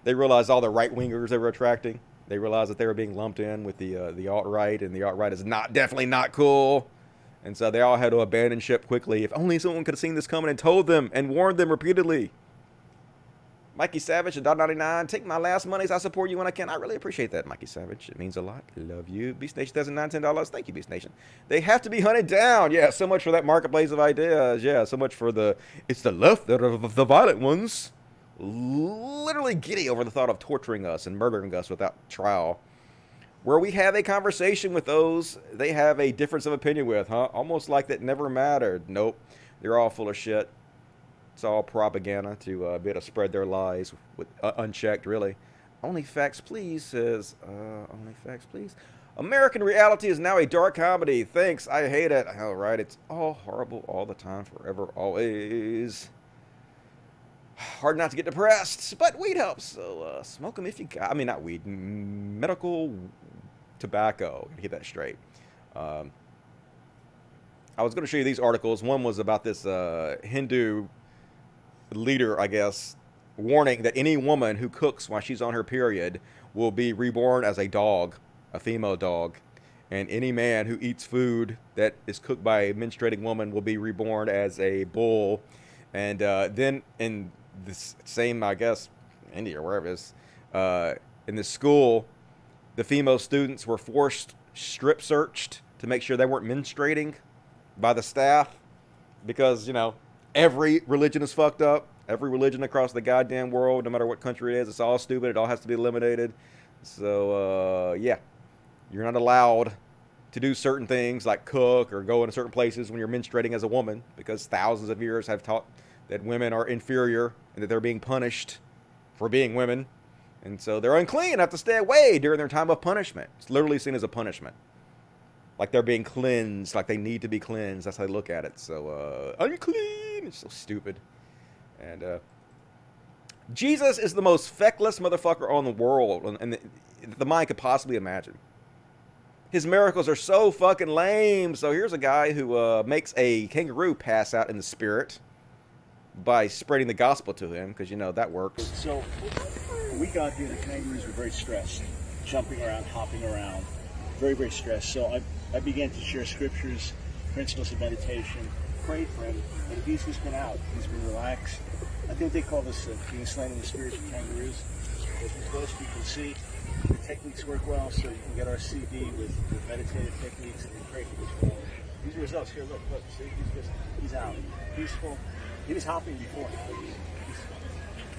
they realized all the right-wingers they were attracting. They realized that they were being lumped in with the alt-right, and the alt-right is definitely not cool. And so they all had to abandon ship quickly. If only someone could have seen this coming and told them and warned them repeatedly. Mikey Savage, $1.99. Take my last monies. I support you when I can. I really appreciate that, Mikey Savage. It means a lot. Love you. Beast Nation doesn't $10. Thank you, Beast Nation. They have to be hunted down. Yeah, so much for that marketplace of ideas. Yeah, so much for it's the left that are the violent ones. Literally giddy over the thought of torturing us and murdering us without trial. Where we have a conversation with those they have a difference of opinion with, huh? Almost like that never mattered. Nope. They're all full of shit. It's all propaganda to be able to spread their lies with unchecked, really. Only facts, please, says, only facts, please. American reality is now a dark comedy. Thanks, I hate it. All right, it's all horrible all the time, forever, always. Hard not to get depressed, but weed helps. So smoke them if you got. I mean, not weed, medical tobacco. Get that straight. I was going to show you these articles. One was about this Hindu leader, I guess, warning that any woman who cooks while she's on her period will be reborn as a dog. a female dog. And any man who eats food that is cooked by a menstruating woman will be reborn as a bull. And then in this same, I guess, India or wherever it is, in this school, the female students were forced strip searched to make sure they weren't menstruating by the staff, because, you know, every religion is fucked up. Every religion across the goddamn world, no matter what country it is, it's all stupid. It all has to be eliminated. So, yeah. You're not allowed to do certain things like cook or go into certain places when you're menstruating as a woman, because thousands of years have taught that women are inferior and that they're being punished for being women. And so they're unclean and have to stay away during their time of punishment. It's literally seen as a punishment. Like they're being cleansed, like they need to be cleansed. That's how they look at it. So, unclean. It's so stupid. And Jesus is the most feckless motherfucker on the world and the mind could possibly imagine. His miracles are so fucking lame. So here's a guy who makes a kangaroo pass out in the spirit by spreading the gospel to him, because, you know, that works. So when we got here, the kangaroos were very stressed, jumping around, hopping around, very, very stressed. So I began to share scriptures, principles of meditation, prayed for him, and he's just been out. He's been relaxed. I think they call this being slain in the spirit of kangaroos. As most people see, the techniques work well, so you can get our CD with meditative techniques and pray for this one. These are results. Here, look, see, he's out. Peaceful. He was hopping before.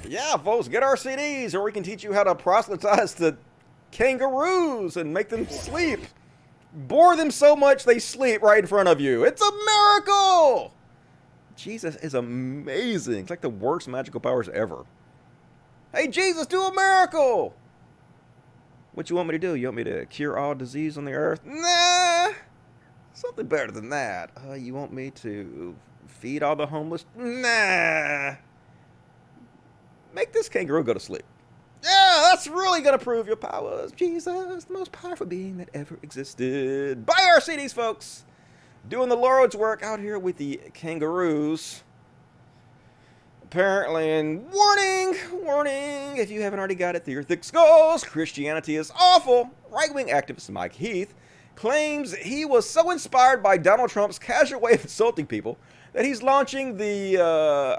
Yeah, folks, get our CDs, or we can teach you how to proselytize to kangaroos and make them sleep. Bore them so much they sleep right in front of you. It's a miracle! Jesus is amazing. It's like the worst magical powers ever. Hey, Jesus, do a miracle! What you want me to do? You want me to cure all disease on the earth? Nah! Something better than that. You want me to feed all the homeless? Nah! Make this kangaroo go to sleep. Yeah, that's really going to prove your powers. Jesus, the most powerful being that ever existed. Buy our CDs, folks. Doing the Lord's work out here with the kangaroos. Apparently, and warning, if you haven't already got it through your thick skulls, Christianity is awful. Right-wing activist Mike Heath claims he was so inspired by Donald Trump's casual way of insulting people that he's launching the,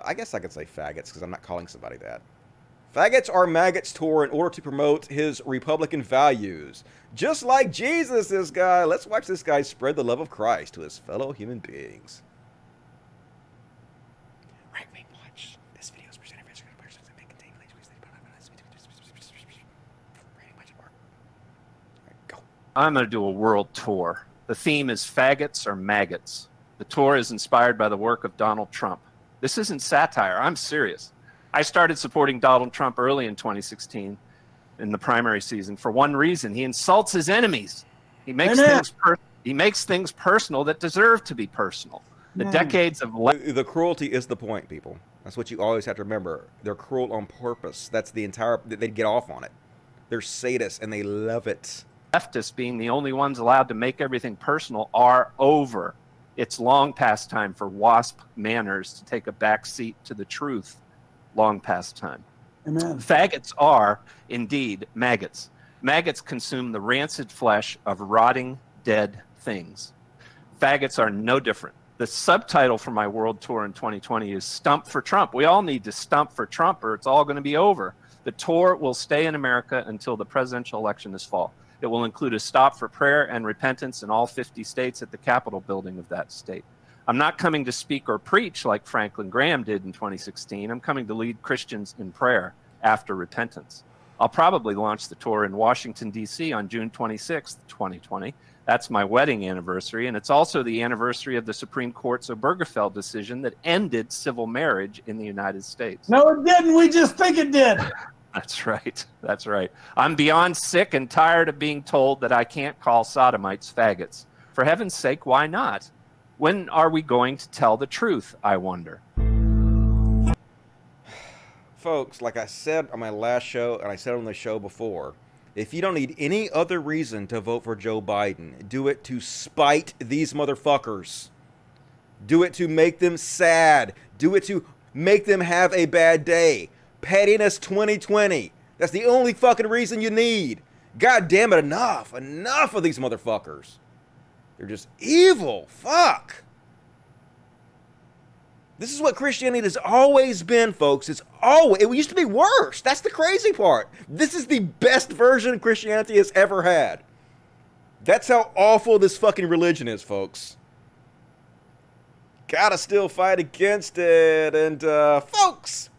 I guess I could say faggots, because I'm not calling somebody that. Faggots are maggots tour in order to promote his Republican values. Just like Jesus, this guy. Let's watch this guy spread the love of Christ to his fellow human beings. Right wing watch. This video is presented for persons that may contain language that go. I'm going to do a world tour. The theme is faggots or maggots. The tour is inspired by the work of Donald Trump. This isn't satire. I'm serious. I started supporting Donald Trump early in 2016 in the primary season for one reason. He insults his enemies. He makes things personal that deserve to be personal. The decades of the cruelty is the point, people. That's what you always have to remember. They're cruel on purpose. That's the entire. They get off on it. They're sadists and they love it. Leftists being the only ones allowed to make everything personal are over. It's long past time for WASP manners to take a back seat to the truth. Long past time. Amen. Faggots are indeed maggots. Maggots consume the rancid flesh of rotting, dead things. Faggots are no different. The subtitle for my world tour in 2020 is Stump for Trump. We all need to stump for Trump or it's all going to be over. The tour will stay in America until the presidential election this fall. It will include a stop for prayer and repentance in all 50 states at the Capitol building of that state. I'm not coming to speak or preach like Franklin Graham did in 2016. I'm coming to lead Christians in prayer after repentance. I'll probably launch the tour in Washington, D.C. on June 26th, 2020. That's my wedding anniversary, and it's also the anniversary of the Supreme Court's Obergefell decision that ended civil marriage in the United States. No, it didn't. We just think it did. That's right. That's right. I'm beyond sick and tired of being told that I can't call sodomites faggots. For heaven's sake, why not? When are we going to tell the truth, I wonder? Folks, like I said on my last show, and I said on the show before, if you don't need any other reason to vote for Joe Biden, do it to spite these motherfuckers. Do it to make them sad. Do it to make them have a bad day. Pettiness 2020. That's the only fucking reason you need. God damn it, enough. Enough of these motherfuckers. They're just evil. Fuck. This is what Christianity has always been, folks. It used to be worse. That's the crazy part. This is the best version Christianity has ever had. That's how awful this fucking religion is, folks. Gotta still fight against it. And, folks,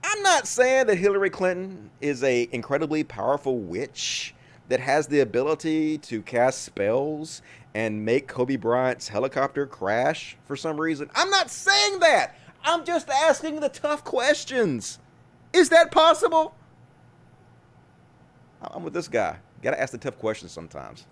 I'm not saying that Hillary Clinton is a incredibly powerful witch that has the ability to cast spells and make Kobe Bryant's helicopter crash for some reason. I'm not saying that. I'm just asking the tough questions. Is that possible? I'm with this guy. Gotta ask the tough questions sometimes.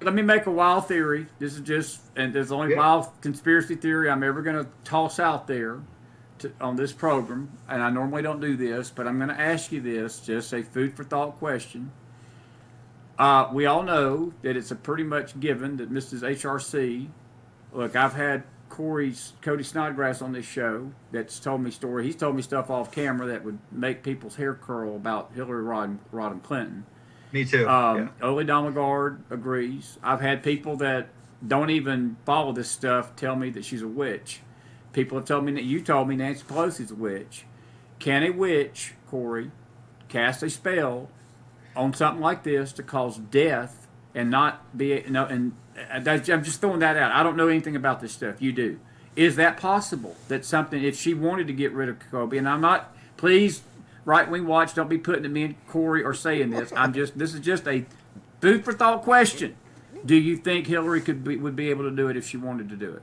Let me make a wild theory. This is just, and there's the only wild conspiracy theory I'm ever going to toss out there on this program. And I normally don't do this, but I'm going to ask you this, just a food for thought question. We all know that it's a pretty much given that Mrs. HRC, look, I've had Cody Snodgrass on this show that's told me story. He's told me stuff off camera that would make people's hair curl about Hillary Rodham Clinton. Me too. Ole Domagard agrees. I've had people that don't even follow this stuff tell me that she's a witch. People have told me that you told me Nancy Pelosi's a witch. Can a witch, Corey, cast a spell on something like this to cause death and not be and I'm just throwing that out. I don't know anything about this stuff. You do. Is that possible? That something, if she wanted to get rid of Kobe, and I'm not, please, right-wing watch, don't be putting it me and Corey or saying this. This is just a food for thought question. Do you think Hillary would be able to do it if she wanted to do it?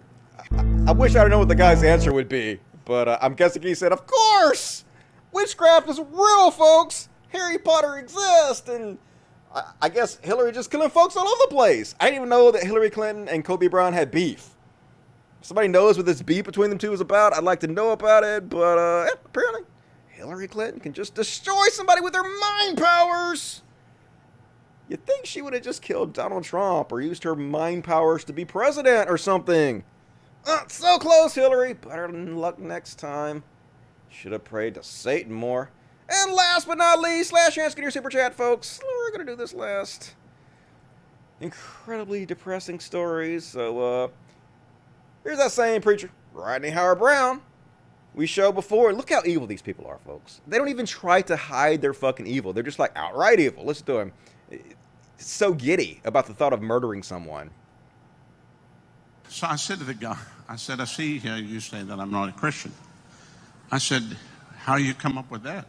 I wish I know what the guy's answer would be, but I'm guessing he said, of course! Witchcraft is real, folks! Harry Potter exists, and I guess Hillary just killing folks all over the place. I didn't even know that Hillary Clinton and Kobe Bryant had beef. If somebody knows what this beef between them two is about, I'd like to know about it, but apparently Hillary Clinton can just destroy somebody with her mind powers. You'd think she would have just killed Donald Trump or used her mind powers to be president or something. So close, Hillary. Better than luck next time. Should have prayed to Satan more. And last but not least, last chance to get your super chat, folks. We're going to do this last. Incredibly depressing stories. So, here's that same preacher, Rodney Howard-Browne. We showed before. Look how evil these people are, folks. They don't even try to hide their fucking evil. They're just like outright evil. Listen to him. So giddy about the thought of murdering someone. So I said to the guy, I see here you say that I'm not a Christian. I said, how you come up with that?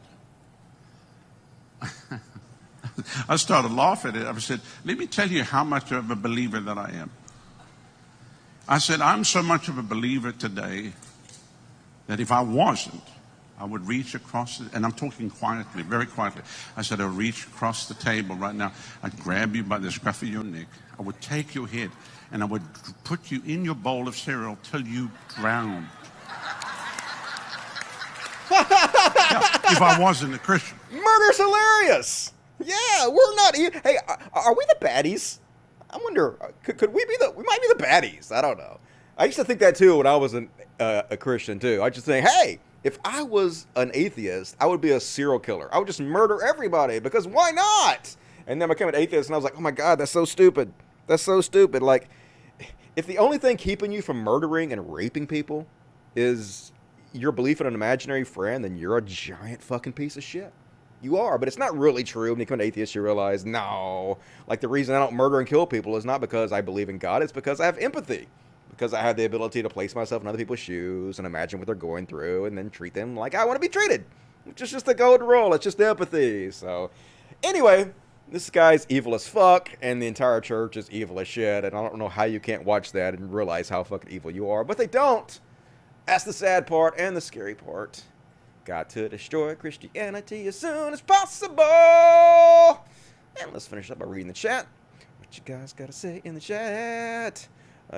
I started laughing at it. I said, let me tell you how much of a believer that I am. I said, I'm so much of a believer today that if I wasn't, I would reach across, and I'm talking quietly, very quietly. I said, I'll reach across the table right now. I'd grab you by the scruff of your neck. I would take your head, and I would put you in your bowl of cereal till you drowned. If I wasn't a Christian. Murder's hilarious. Yeah, we're not. Hey, are we the baddies? I wonder. Could we be we might be the baddies. I don't know. I used to think that too when I wasn't a Christian too. I just think, hey, if I was an atheist, I would be a serial killer. I would just murder everybody because why not? And then I became an atheist, and I was like, oh my God, that's so stupid. That's so stupid. Like, if the only thing keeping you from murdering and raping people is your belief in an imaginary friend, then you're a giant fucking piece of shit. You are, but it's not really true. When you become an atheist, you realize, no, like the reason I don't murder and kill people is not because I believe in God, it's because I have empathy. Because I have the ability to place myself in other people's shoes and imagine what they're going through and then treat them like I want to be treated. Which is just the golden rule. It's just empathy. So, anyway, this guy's evil as fuck, and the entire church is evil as shit, and I don't know how you can't watch that and realize how fucking evil you are, but they don't. That's the sad part and the scary part. Got to destroy Christianity as soon as possible. And let's finish up by reading the chat. What you guys got to say in the chat?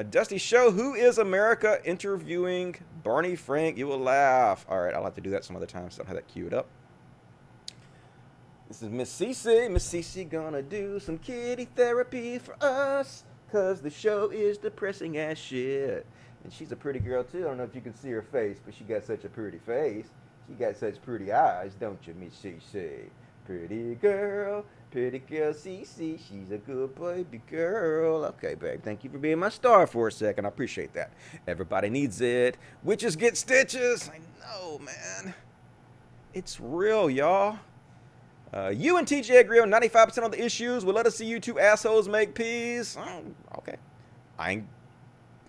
Dusty Show, who is America interviewing Barney Frank? You will laugh. All right, I'll have to do that some other time, so I don't have that queued up. This is Miss Cece. Miss Cece gonna do some kitty therapy for us. Cause the show is depressing as shit. And she's a pretty girl too. I don't know if you can see her face, but she got such a pretty face. She got such pretty eyes, don't you, Miss CC? Pretty girl, CC. She's a good baby girl. Okay, babe, thank you for being my star for a second. I appreciate that. Everybody needs it. Witches get stitches. I know, man. It's real, y'all. You and TJ agree on 95% of the issues. We'll let us see you two assholes make peace. Oh, okay. I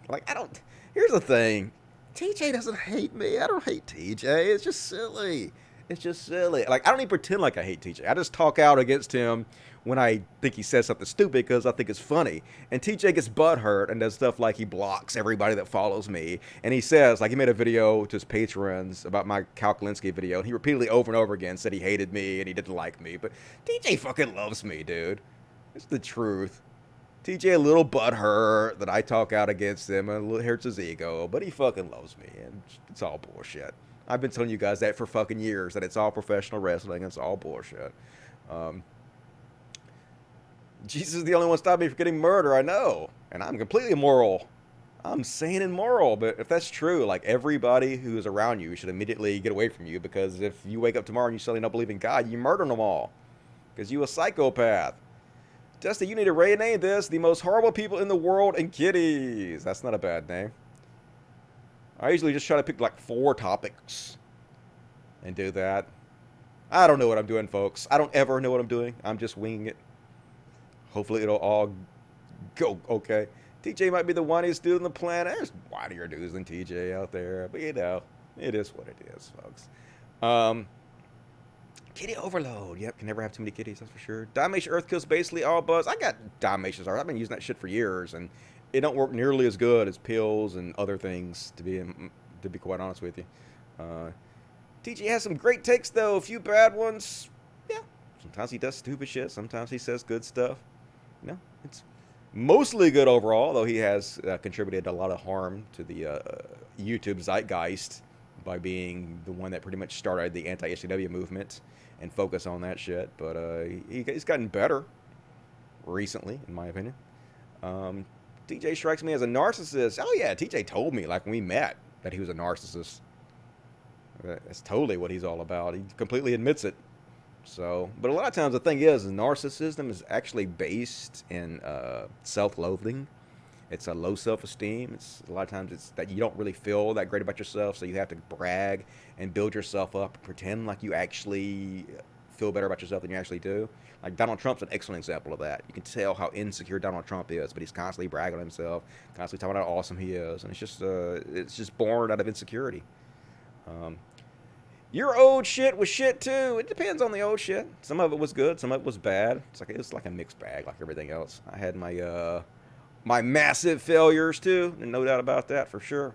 don't. Here's the thing. TJ doesn't hate me. I don't hate TJ. It's just silly. It's just silly. Like, I don't even pretend like I hate TJ. I just talk out against him when I think he says something stupid because I think it's funny. And TJ gets butthurt and does stuff like he blocks everybody that follows me. And he says, like, he made a video to his patrons about my Cal Kalinske video. And he repeatedly over and over again said he hated me and he didn't like me. But TJ fucking loves me, dude. It's the truth. TJ a little butthurt that I talk out against him and it hurts his ego. But he fucking loves me. And it's all bullshit. I've been telling you guys that for fucking years, that it's all professional wrestling. It's all bullshit. Jesus is the only one stopping me from getting murder, I know. And I'm completely immoral. I'm sane and moral. But if that's true, like, everybody who is around you should immediately get away from you. Because if you wake up tomorrow and you suddenly don't believe in God, you murder them all. Because you a psychopath. Dusty, you need to rename this the most horrible people in the world and kitties. That's not a bad name. I usually just try to pick like 4 topics and do that. I don't know what I'm doing, folks. I don't ever know what I'm doing. I'm just winging it. Hopefully it'll all go okay. TJ might be the whiniest dude on the planet. There's whinier dudes than TJ out there. But you know, it is what it is, folks. Kitty overload. Yep, can never have too many kitties, that's for sure. Dalmatian Earth kills basically all buzz. I got Dalmatians. I've been using that shit for years, and it don't work nearly as good as pills and other things, to be quite honest with you. TJ has some great takes, though. A few bad ones. Yeah, sometimes he does stupid shit. Sometimes he says good stuff. You know, it's mostly good overall, though he has contributed a lot of harm to the YouTube zeitgeist by being the one that pretty much started the anti-SJW movement and focus on that shit. But he's gotten better recently, in my opinion. TJ strikes me as a narcissist. Oh yeah, TJ told me, like, when we met, that he was a narcissist. That's totally what he's all about. He completely admits it. So, but a lot of times the thing is narcissism is actually based in self-loathing. It's a low self-esteem. It's a lot of times it's that you don't really feel that great about yourself, so you have to brag and build yourself up, pretend like you actually feel better about yourself than you actually do. Like, Donald Trump's an excellent example of that. You can tell how insecure Donald Trump is, but he's constantly bragging on himself, constantly talking about how awesome he is, and it's just born out of insecurity. Your old shit was shit too. It depends on the old shit. Some of it was good, some of it was bad. It's like a mixed bag, like everything else. I had my my massive failures too, and no doubt about that for sure.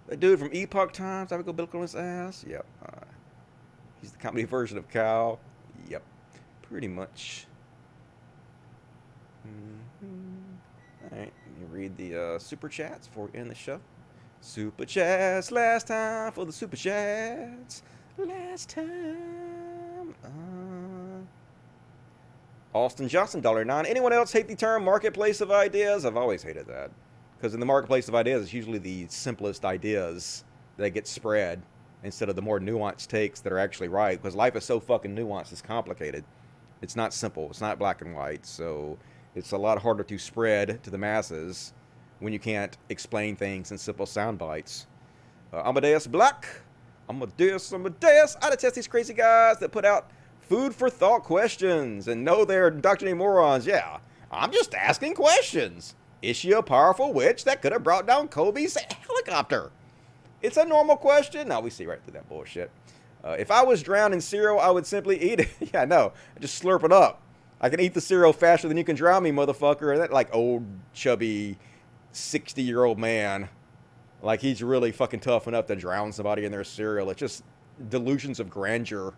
That dude from Epoch Times, I would go biblical on his ass. Yep. He's the comedy version of Cal. Yep. Pretty much. Alright, let me read the super chats before we end the show. Super chats, last time for the super chats. Last time. Austin Johnson, $9. Anyone else hate the term marketplace of ideas? I've always hated that. Because in the marketplace of ideas, it's usually the simplest ideas that get spread instead of the more nuanced takes that are actually right. Because life is so fucking nuanced, it's complicated. It's not simple. It's not black and white. So it's a lot harder to spread to the masses when you can't explain things in simple sound bites. Amadeus Black. Amadeus. I detest these crazy guys that put out food for thought questions and know they're indoctrinating morons. Yeah, I'm just asking questions. Is she a powerful witch that could have brought down Kobe's helicopter? It's a normal question. No, we see right through that bullshit. If I was drowned in cereal, I would simply eat it. Yeah, no, just slurp it up. I can eat the cereal faster than you can drown me, motherfucker. And that, like, old, chubby, 60-year-old man, like, he's really fucking tough enough to drown somebody in their cereal. It's just delusions of grandeur.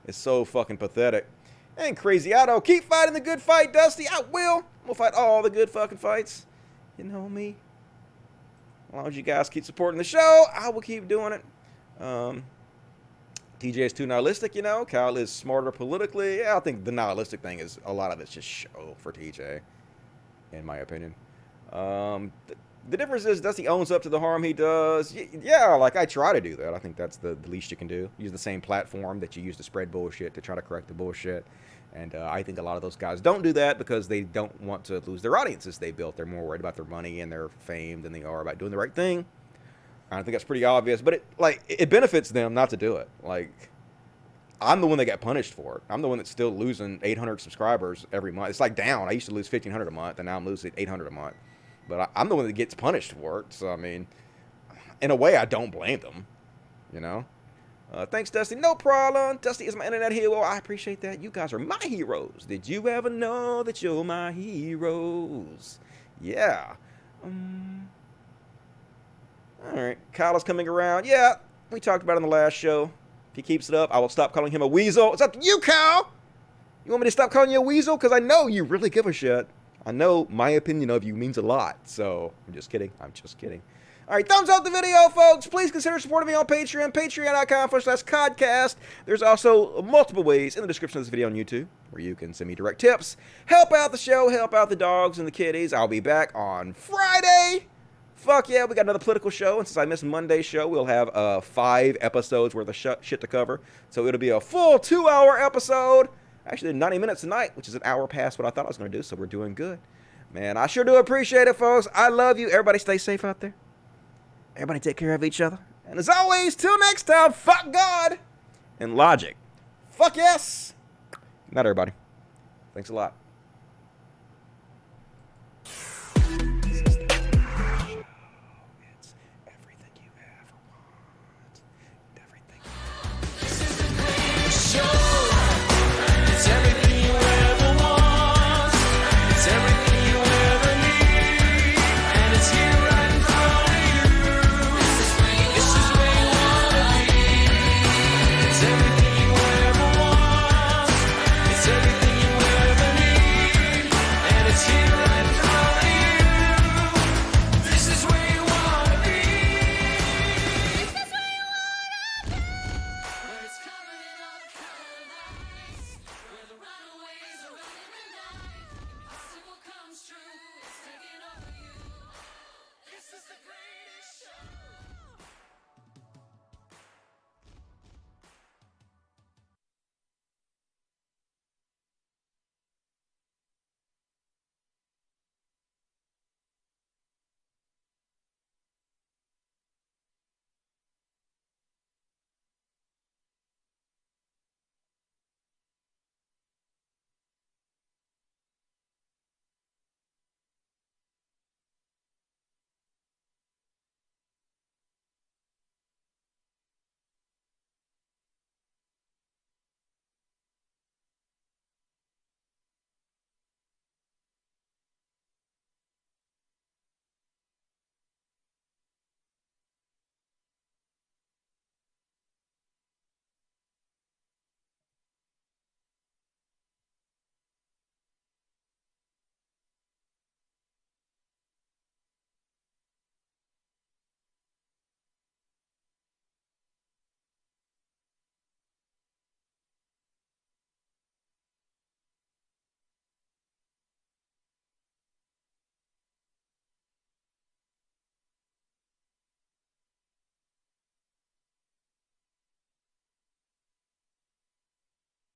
It's so fucking pathetic. And Crazy Otto, keep fighting the good fight, Dusty. I will. We'll fight all the good fucking fights. You know me. As long as you guys keep supporting the show, I will keep doing it. TJ is too nihilistic, you know. Kyle is smarter politically. Yeah, I think the nihilistic thing is, a lot of it's just show for TJ. in my opinion. The difference is Dusty owns up to the harm he does. Yeah, like I try to do that. I think that's the least you can do. Use the same platform that you use to spread bullshit to try to correct the bullshit. And I think a lot of those guys don't do that because they don't want to lose their audiences they built. They're more worried about their money and their fame than they are about doing the right thing. I think that's pretty obvious, but it benefits them not to do it. Like, I'm the one that got punished for it. I'm the one that's still losing 800 subscribers every month. It's like down. I used to lose 1,500 a month, and now I'm losing 800 a month. But I'm the one that gets punished for it. So, I mean, in a way, I don't blame them, you know? Thanks, Dusty. No problem. Dusty is my internet hero. I appreciate that. You guys are my heroes. Did you ever know that you're my heroes? Yeah. All right. Kyle is coming around. Yeah, we talked about it on the last show. If he keeps it up, I will stop calling him a weasel. It's up to you, Kyle. You want me to stop calling you a weasel? Because I know you really give a shit. I know my opinion of you means a lot. So, I'm just kidding. I'm just kidding. All right, thumbs up the video, folks. Please consider supporting me on Patreon, patreon.com/Codcast. There's also multiple ways in the description of this video on YouTube where you can send me direct tips. Help out the show, help out the dogs and the kitties. I'll be back on Friday. Fuck yeah, we got another political show, and since I missed Monday's show, we'll have 5 episodes worth of shit to cover. So it'll be a full 2-hour episode. Actually, 90 minutes tonight, which is an hour past what I thought I was going to do, so we're doing good. Man, I sure do appreciate it, folks. I love you. Everybody stay safe out there. Everybody take care of each other. And as always, till next time, fuck God and logic. Fuck yes. Good night, everybody. Thanks a lot.